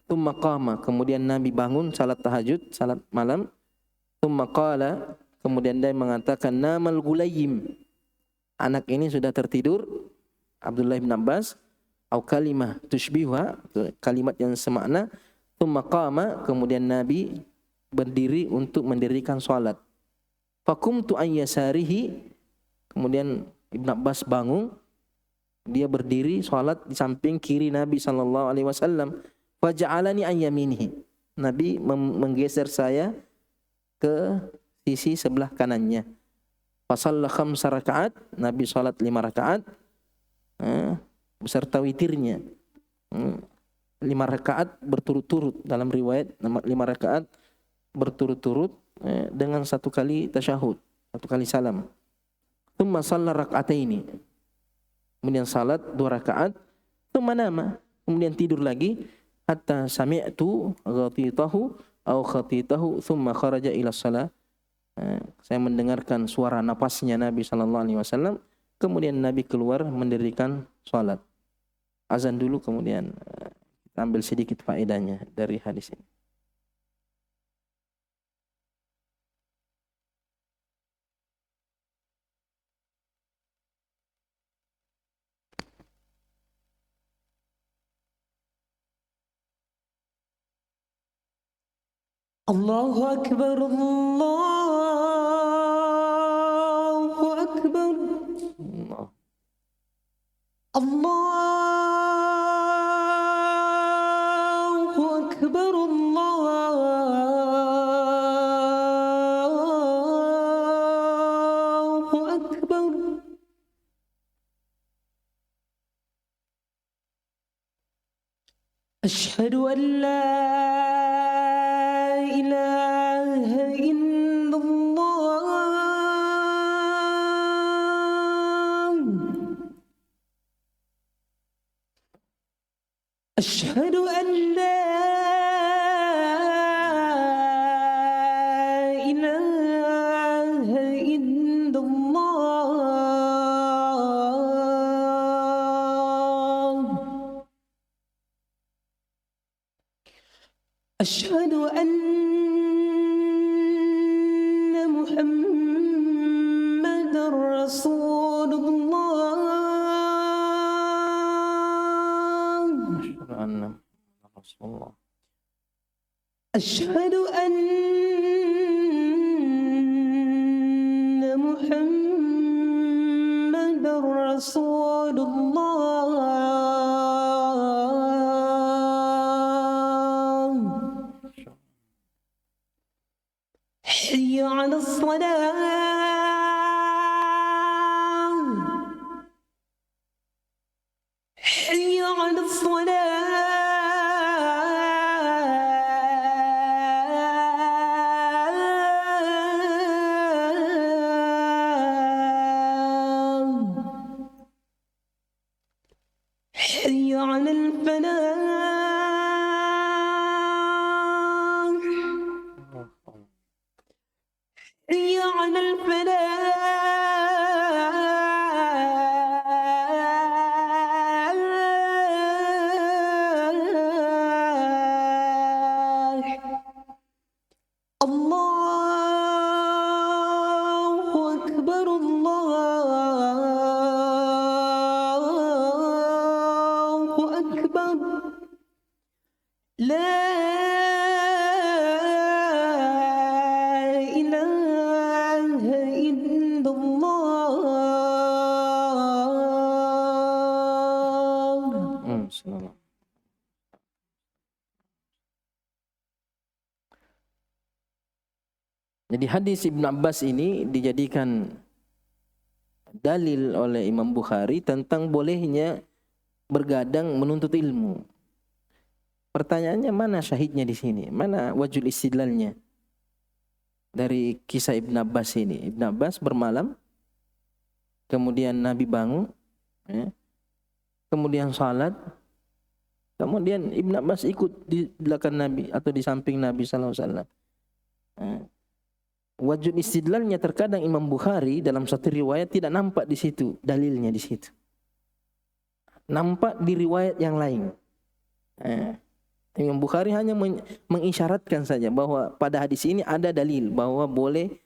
thumma qama, kemudian Nabi bangun salat tahajud, salat malam, thumma qala, kemudian dia mengatakan, namal gulayim, anak ini sudah tertidur, Abdullah bin Abbas, au kalimah tushbiha, kalimat yang semakna, thumma qama, kemudian Nabi berdiri untuk mendirikan salat. Fakumtu an yasarihi, kemudian Ibn Abbas bangun, dia berdiri salat di samping kiri Nabi sallallahu alaihi wasallam. Faja'alani an yaminihi, Nabi menggeser saya ke sisi sebelah kanannya. Fasalla 5 rakaat, Nabi salat 5 rakaat beserta witirnya. 5 rakaat berturut-turut, dalam riwayat 5 rakaat berturut-turut dengan 1 kali tasyahud, 1 kali salam. Tsumma shalla rak'ataini, kemudian salat 2 rakaat, tsumma nama, kemudian tidur lagi, hatta sami'tu ghatitahu aw khatitahu tsumma kharaja ila shalah. Saya mendengarkan suara napasnya Nabi sallallahu alaihi wasallam, kemudian Nabi keluar mendirikan salat. Azan dulu, kemudian kita ambil sedikit faedahnya dari hadis ini. Allahu Akbar, Allahu Akbar, Allahu Akbar, Allahu Akbar. Asyhadu an la ilaha illallah. Asyhadu an la ilaha illallah. Asyhadu anna Muhammadar Rasulullah. Asyhadu anna Muhammadar Rasulullah. Hayya 'alas salah, hayya 'alas salah, hayya 'alal falah. حي على الفلاح. الله أكبر الله أكبر لا إله إلا الله. Sallallahu. Jadi hadis Ibn Abbas ini dijadikan dalil oleh Imam Bukhari tentang bolehnya bergadang menuntut ilmu. Pertanyaannya, mana syahidnya di sini? Mana wajul istidlalnya dari kisah Ibn Abbas ini? Ibn Abbas bermalam, kemudian Nabi bangun, kemudian salat, kemudian Ibn Abbas ikut di belakang Nabi atau di samping Nabi sallallahu alaihi wasallam. Wajud istidlalnya terkadang Imam Bukhari dalam satu riwayat tidak nampak di situ dalilnya di situ. Nampak di riwayat yang lain. Imam Bukhari hanya mengisyaratkan saja bahwa pada hadis ini ada dalil bahwa boleh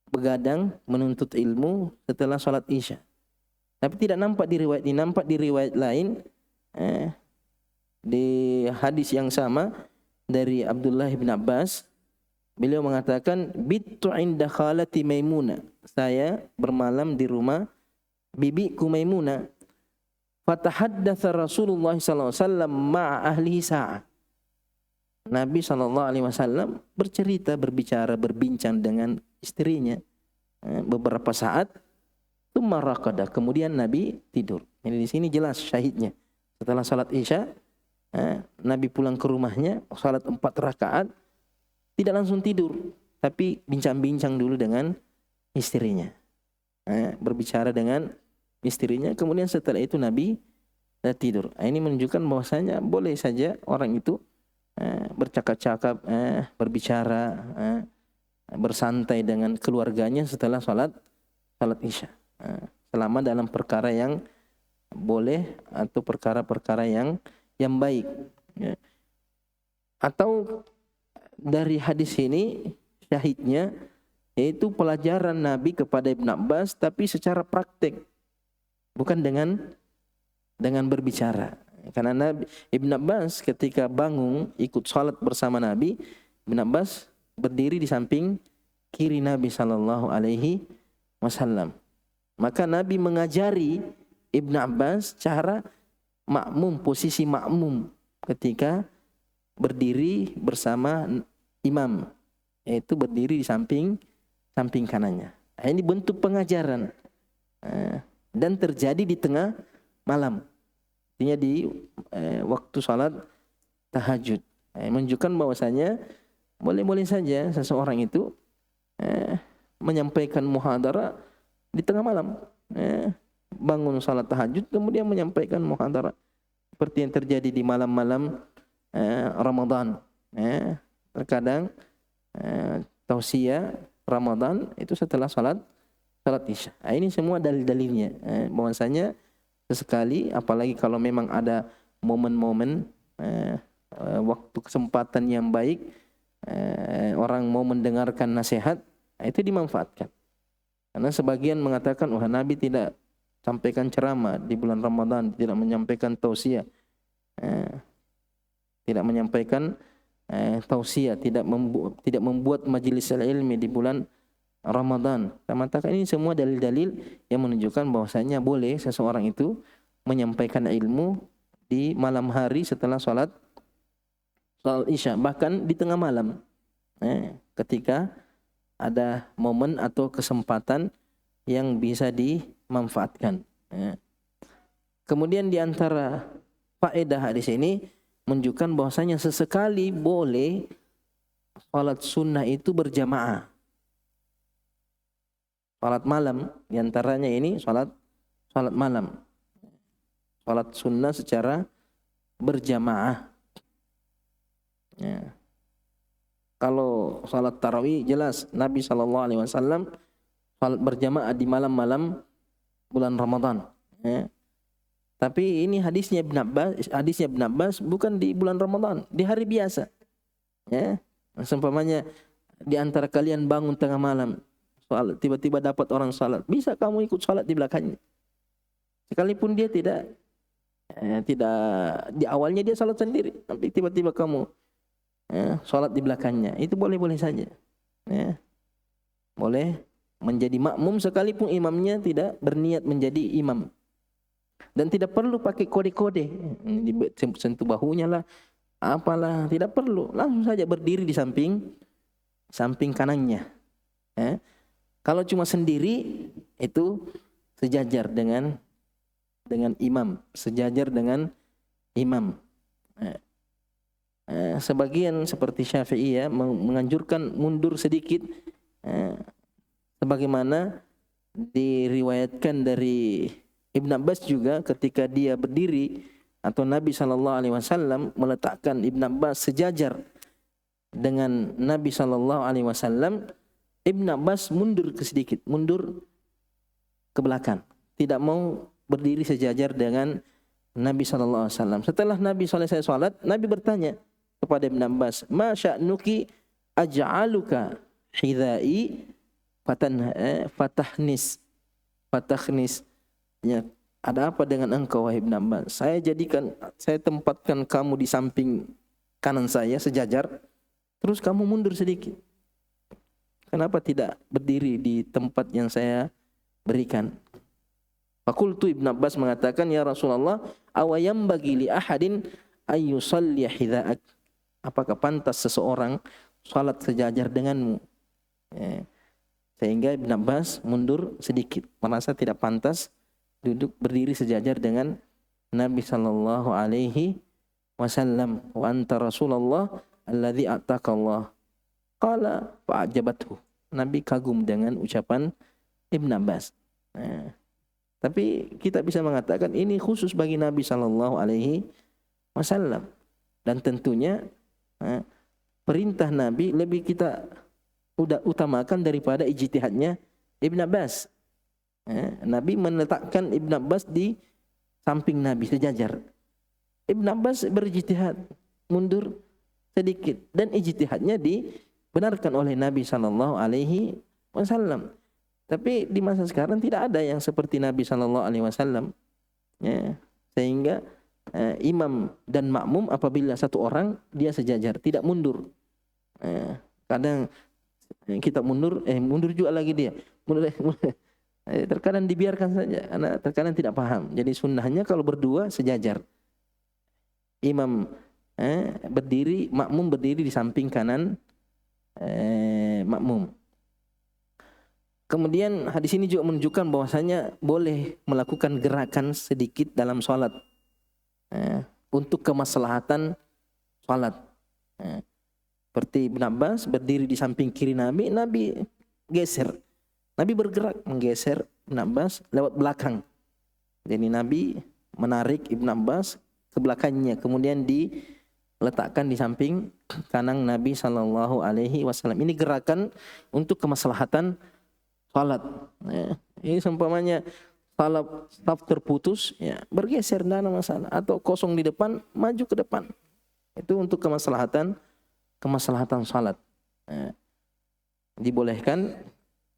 begadang menuntut ilmu setelah sholat Isya. Tapi tidak nampak di riwayat ini, nampak di riwayat lain di hadis yang sama dari Abdullah bin Abbas. Beliau mengatakan, bittu inda khalati Maimunah. Saya bermalam di rumah bibiku Maimunah. Fatahaddatsa Rasulullah sallallahu alaihi wasallam ma'a ahlihi sa'ah. Nabi sallallahu alaihi wasallam berbicara, berbincang dengan istrinya beberapa saat. Tsumma raqada. Kemudian Nabi tidur. Ini di sini jelas syahidnya. Setelah salat Isya, Nabi pulang ke rumahnya, salat 4 rakaat. Tidak langsung tidur, tapi bincang-bincang dulu dengan istrinya. Berbicara dengan istrinya, kemudian setelah itu Nabi tidur. Ini menunjukkan bahwasanya boleh saja orang itu bercakap-cakap, berbicara, bersantai dengan keluarganya setelah salat Isya. Selama dalam perkara yang boleh atau perkara-perkara yang baik. Atau dari hadis ini syahidnya yaitu pelajaran Nabi kepada Ibn Abbas, tapi secara praktik, bukan dengan berbicara. Karena Ibn Abbas ketika bangun ikut salat bersama Nabi, Ibn Abbas berdiri di samping kiri Nabi sallallahu alaihi wasallam. Maka Nabi mengajari Ibn Abbas cara makmum, posisi makmum ketika berdiri bersama imam, yaitu berdiri di samping kanannya. Ini bentuk pengajaran dan terjadi di tengah malam, artinya di waktu salat tahajud. Menunjukkan bahwasanya boleh-boleh saja seseorang itu menyampaikan muhadharah di tengah malam, bangun salat tahajud kemudian menyampaikan muhadharah seperti yang terjadi di malam-malam Ramadan. Terkadang tausiah Ramadan itu setelah salat Isya. Ini semua dalil-dalilnya bahwasanya sesekali, apalagi kalau memang ada momen-momen waktu kesempatan yang baik, orang mau mendengarkan nasihat, itu dimanfaatkan. Karena sebagian mengatakan, wah, Nabi tidak sampaikan ceramah di bulan Ramadan, tidak menyampaikan tausiah, tidak menyampaikan tausiah, tidak membuat majelis ilmi di bulan Ramadan. Kita mengatakan ini semua dalil-dalil yang menunjukkan bahwasanya boleh seseorang itu menyampaikan ilmu di malam hari setelah salat Isya, bahkan di tengah malam, ketika ada momen atau kesempatan yang bisa dimanfaatkan. Kemudian di antara faedah hadis ini menunjukkan bahwasanya sesekali boleh salat sunnah itu berjamaah. Salat malam, di antaranya ini salat malam. Salat sunnah secara berjamaah. Kalau salat tarawih jelas Nabi SAW salat berjamaah di malam-malam bulan Ramadan. Tapi ini hadisnya Ibn Abbas bukan di bulan Ramadan, di hari biasa. Seumpamanya di antara kalian bangun tengah malam, salat, tiba-tiba dapat orang salat, bisa kamu ikut salat di belakangnya. Sekalipun dia tidak di awalnya dia salat sendiri, tapi tiba-tiba kamu salat di belakangnya, itu boleh-boleh saja. Ya. Boleh menjadi makmum sekalipun imamnya tidak berniat menjadi imam. Dan tidak perlu pakai kode-kode, sentuh bahunya lah, apalah, tidak perlu. Langsung saja berdiri di samping kanannya. Kalau cuma sendiri itu sejajar dengan imam, sejajar dengan imam. Sebagian seperti Syafi'i ya menganjurkan mundur sedikit, sebagaimana diriwayatkan dari Ibn Abbas juga ketika dia berdiri atau Nabi SAW meletakkan Ibn Abbas sejajar dengan Nabi SAW, Ibn Abbas mundur mundur ke belakang, tidak mau berdiri sejajar dengan Nabi SAW. Setelah Nabi SAW salat, Nabi bertanya kepada Ibn Abbas, "Ma sya'nuki aj'aluka hidai fatahnis." Ya, ada apa dengan engkau wahai Ibn Abbas? Saya tempatkan kamu di samping kanan saya sejajar, terus kamu mundur sedikit. Kenapa tidak berdiri di tempat yang saya berikan? Fakultu, Ibn Abbas mengatakan, ya Rasulullah, awayam bagi li ahadin ayyusalli hidha'ak. Apakah pantas seseorang salat sejajar denganmu? Sehingga Ibn Abbas mundur sedikit, merasa tidak pantas duduk berdiri sejajar dengan Nabi sallallahu alaihi wasallam. Wa anta Rasulullah alladzi ataqallah. Qala fa'ajabathu. Nabi kagum dengan ucapan Ibn Abbas. Tapi kita bisa mengatakan ini khusus bagi Nabi sallallahu alaihi wasallam. Dan tentunya perintah Nabi lebih kita utamakan daripada ijtihadnya Ibn Abbas. Nabi meletakkan Ibn Abbas di samping Nabi sejajar. Ibn Abbas berijtihad mundur sedikit dan ijtihadnya dibenarkan oleh Nabi sallallahu alaihi wasallam. Tapi di masa sekarang tidak ada yang seperti Nabi sallallahu alaihi wasallam. Sehingga imam dan makmum apabila satu orang dia sejajar, tidak mundur. Kadang kita mundur juga lagi dia. Terkadang dibiarkan saja, karena terkadang tidak paham. Jadi sunnahnya kalau berdua sejajar. Imam berdiri, makmum berdiri di samping kanan makmum. Kemudian hadis ini juga menunjukkan bahwasanya boleh melakukan gerakan sedikit dalam sholat untuk kemaslahatan sholat. Seperti Ibn Abbas berdiri di samping kiri Nabi, Nabi geser. Nabi bergerak menggeser Ibn Abbas lewat belakang. Jadi Nabi menarik Ibn Abbas ke belakangnya, kemudian diletakkan di samping kanan Nabi sallallahu alaihi wasallam. Ini gerakan untuk kemaslahatan salat. Ini seumpamanya salat staf terputus, ya bergeser tidak ada masalah, atau kosong di depan maju ke depan. Itu untuk kemaslahatan salat. Dibolehkan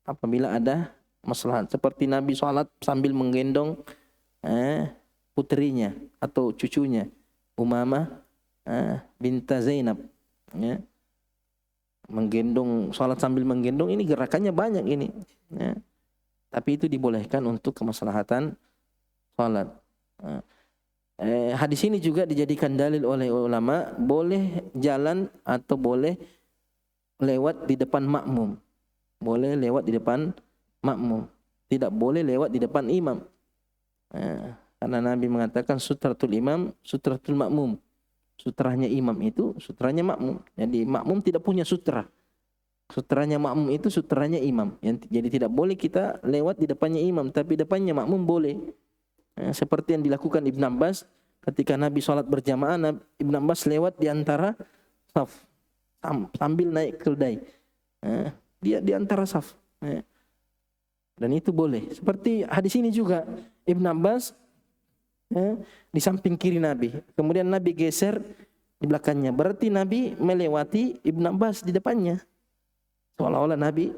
apabila ada maslahat, seperti Nabi salat sambil menggendong putrinya atau cucunya Umamah binta Zainab, menggendong, salat sambil menggendong, ini gerakannya banyak ini, tapi itu dibolehkan untuk kemaslahatan salat. Hadis ini juga dijadikan dalil oleh ulama boleh jalan atau boleh lewat di depan makmum. Boleh lewat di depan makmum, tidak boleh lewat di depan imam. Karena Nabi mengatakan sutratul imam, sutratul makmum. Sutranya imam itu sutranya makmum. Jadi makmum tidak punya sutra. Sutranya makmum itu sutranya imam. Jadi tidak boleh kita lewat di depannya imam, tapi depannya makmum boleh. Seperti yang dilakukan Ibn Abbas ketika Nabi sholat berjamaah, Ibn Abbas lewat di antara saf sambil naik keldai. Dia di antara saf. Dan itu boleh. Seperti hadis ini juga, Ibn Abbas di samping kiri Nabi, kemudian Nabi geser di belakangnya. Berarti Nabi melewati Ibn Abbas di depannya. Seolah-olah Nabi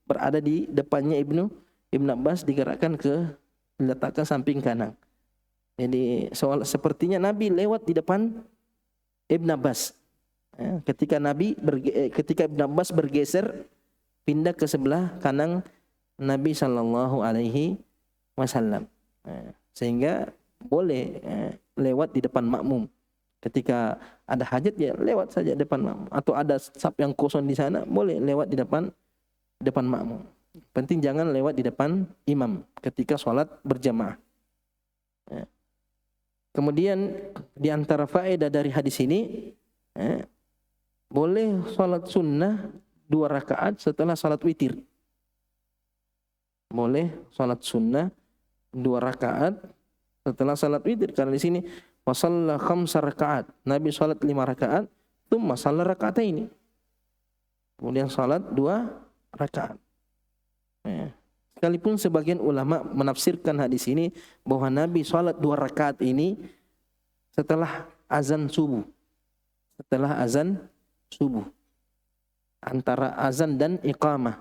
berada di depannya Ibn Abbas, diletakkan samping kanan. Jadi sepertinya Nabi lewat di depan Ibn Abbas. Ketika Ibn Abbas bergeser pindah ke sebelah kanan Nabi Shallallahu Alaihi Wasallam, sehingga boleh lewat di depan makmum. Ketika ada hajat ya lewat saja depan makmum, atau ada saf yang kosong di sana boleh lewat di depan makmum. Penting jangan lewat di depan imam ketika sholat berjamaah. Kemudian di antara faedah dari hadis ini, boleh sholat sunnah 2 rakaat setelah sholat witir. Boleh sholat sunnah 2 rakaat setelah sholat witir, karena di sini wasalla 5 rakaat. Nabi sholat 5 rakaat, tsumma shalla raka'ataini. Kemudian sholat 2 rakaat. Sekalipun sebagian ulama menafsirkan hadis ini bahwa Nabi sholat 2 rakaat ini setelah azan subuh. Setelah azan subuh. Antara azan dan iqamah.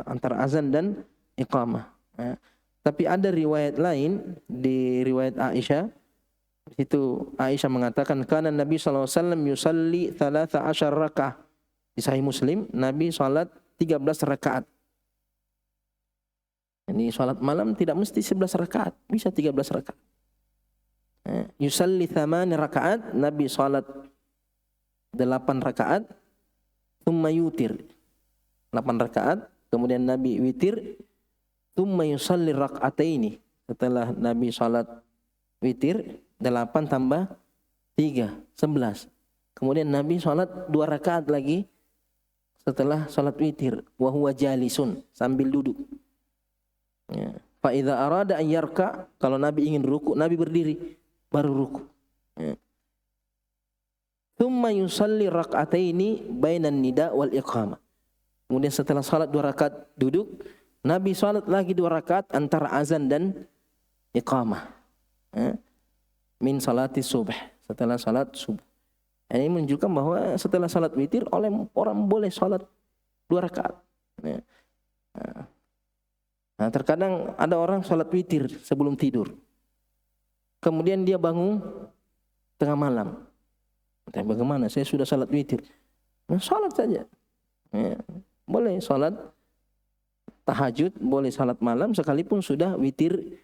Antara azan dan iqamah. Tapi ada riwayat lain, di riwayat Aisyah, itu Aisyah mengatakan kana Nabi sallallahu alaihi wasallam yusalli 13 rakaat. Di Sahih Muslim, Nabi salat 13 rakaat. Ini salat malam tidak mesti 11 rakaat, bisa 13 rakaat. Yusalli 8 rakaat, Nabi salat 8 rakaat, tsumma yutir. 8 rakaat, kemudian Nabi witir. Tsumma yusalli rak'ataini. Setelah Nabi salat witir, 8 tambah 3, 11. Kemudian Nabi salat 2 rakaat lagi setelah salat witir, wa huwa jalisun, sambil duduk. Fa idza arada an yarka, kalau Nabi ingin ruku, Nabi berdiri baru ruku. Tsumma yusalli rak'ataini bainan nida wal iqamah. Kemudian setelah salat 2 rakaat duduk, Nabi salat lagi 2 rakaat antara azan dan iqamah. Min salati subuh, setelah salat subuh. Ini menunjukkan bahwa setelah salat witir orang boleh salat 2 rakaat. Nah, terkadang ada orang salat witir sebelum tidur. Kemudian dia bangun tengah malam. Bagaimana? Saya sudah salat witir. Nah, salat saja. Boleh salat tahajud, boleh salat malam sekalipun sudah witir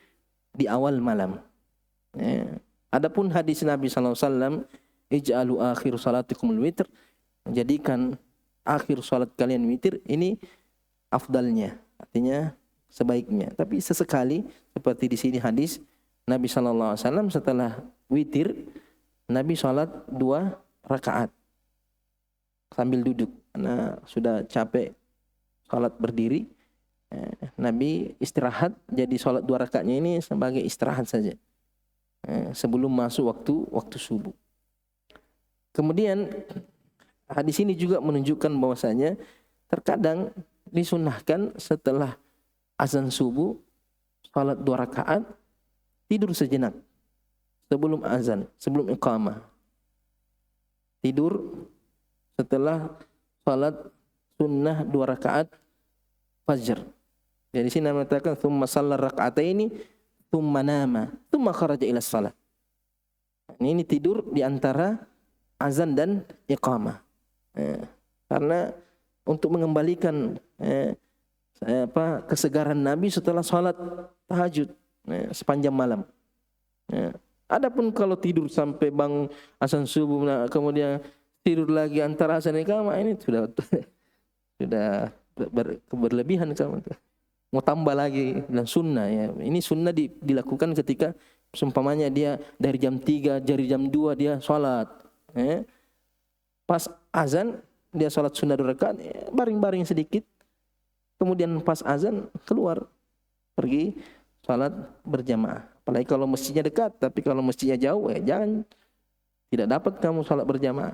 di awal malam. Adapun hadis Nabi sallallahu alaihi wasallam, ij'alu akhir salatikumul witr, jadikan akhir salat kalian witir, ini afdalnya, artinya sebaiknya. Tapi sesekali seperti di sini hadis Nabi sallallahu alaihi wasallam setelah witir Nabi salat 2 rakaat sambil duduk karena sudah capek salat berdiri. Nabi istirahat, jadi salat 2 rakaatnya ini sebagai istirahat saja sebelum masuk waktu subuh. Kemudian hadis ini juga menunjukkan bahwasanya terkadang disunnahkan setelah azan subuh salat 2 rakaat, tidur sejenak sebelum azan, sebelum iqamah. Tidur setelah salat sunnah 2 rakaat fajr. Jadi sini mengatakan tsumma shalla rak'ataini tsumma nama tsumma kharaja ila shalah. Ini tidur di antara azan dan iqamah. Karena untuk mengembalikan kesegaran Nabi setelah salat tahajud sepanjang malam. Adapun kalau tidur sampai bangun azan subuh kemudian tidur lagi antara azan dan iqamah, ini sudah berlebihan kamu. Mau tambah lagi dan sunnah ya. Ini sunnah dilakukan ketika seumpamanya dia dari jam 3, dari jam 2 dia sholat. Pas azan dia sholat sunnah 2 rakaat, baring-baring sedikit. Kemudian pas azan keluar pergi sholat berjamaah. Apalagi kalau masjidnya dekat, tapi kalau masjidnya jauh jangan, tidak dapat kamu sholat berjamaah.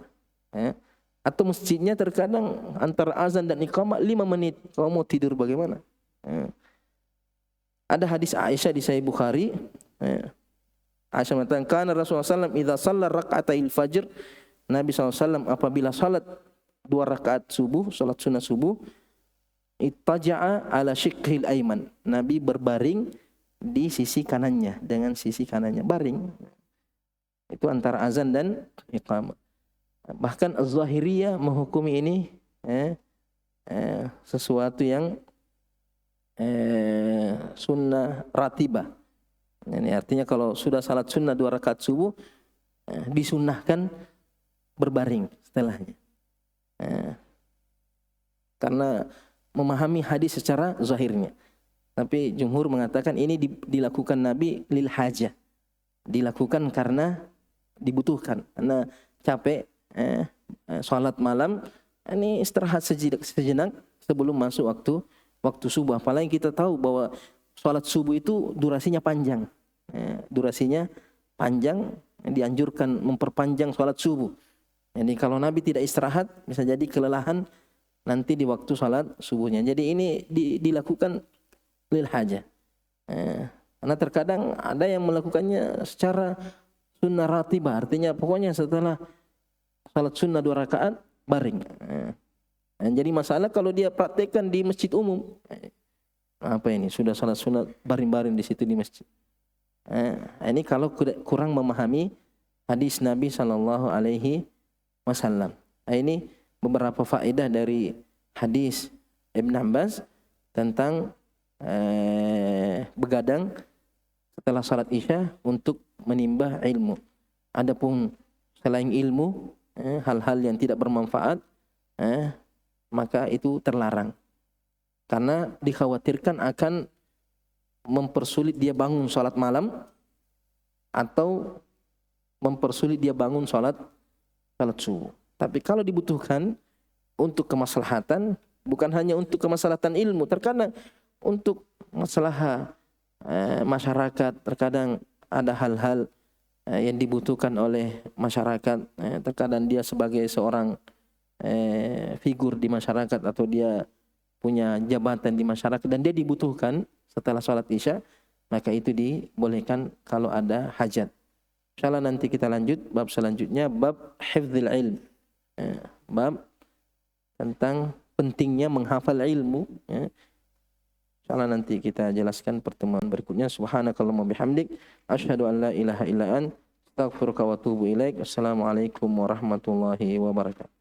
Atau masjidnya terkadang antara azan dan iqamah 5 menit. Kalau mau tidur bagaimana? Ada hadis Aisyah di Sahih Bukhari. Aisyah mengatakan, Rasulullah SAW idza shalla rak'atail fajr, Nabi SAW apabila salat 2 rakaat subuh, salat sunnah subuh, ittaja'a ala syiqqil aiman. Nabi berbaring di sisi kanannya, dengan sisi kanannya baring. Itu antara azan dan iqamah. Bahkan Az-Zahiriyah menghukumi ini sesuatu yang sunnah ratibah. Ini artinya kalau sudah salat sunnah 2 rakaat subuh, disunnahkan berbaring setelahnya. Karena memahami hadis secara zahirnya. Tapi jumhur mengatakan ini dilakukan Nabi lil hajah. Dilakukan karena dibutuhkan. Karena capek, salat malam, ini istirahat sejenak sebelum masuk waktu subuh. Apalagi kita tahu bahwa salat subuh itu durasinya panjang. Durasinya panjang, dianjurkan memperpanjang salat subuh. Jadi kalau Nabi tidak istirahat, bisa jadi kelelahan nanti di waktu salat subuhnya. Jadi ini dilakukan lil hajah. Karena terkadang ada yang melakukannya secara sunnah ratibah, artinya pokoknya setelah salat sunnah 2 rakaat baring. Jadi masalah kalau dia praktekkan di masjid umum, apa ini sudah salat sunnah baring-baring di situ di masjid. Ini kalau kurang memahami hadis Nabi Sallallahu Alaihi Wasallam. Ini beberapa faedah dari hadis Ibn Abbas tentang begadang setelah salat Isya untuk menimba ilmu. Adapun selain ilmu, hal-hal yang tidak bermanfaat, maka itu terlarang. Karena dikhawatirkan akan mempersulit dia bangun salat malam atau mempersulit dia bangun salat subuh. Tapi kalau dibutuhkan untuk kemaslahatan, bukan hanya untuk kemaslahatan ilmu, terkadang untuk masalah masyarakat, terkadang ada hal-hal yang dibutuhkan oleh masyarakat, terkadang dia sebagai seorang figur di masyarakat atau dia punya jabatan di masyarakat dan dia dibutuhkan setelah sholat Isya, maka itu dibolehkan kalau ada hajat. Insyaallah nanti kita lanjut bab selanjutnya, bab hifdzil ilm. Bab tentang pentingnya menghafal ilmu. Insyaallah nanti kita jelaskan pertemuan berikutnya. Subhanakallahumma bihamdik, asyhadu an la ilaha illa anta, astaghfiruka wa atubu ilaik. Assalamualaikum warahmatullahi wabarakatuh.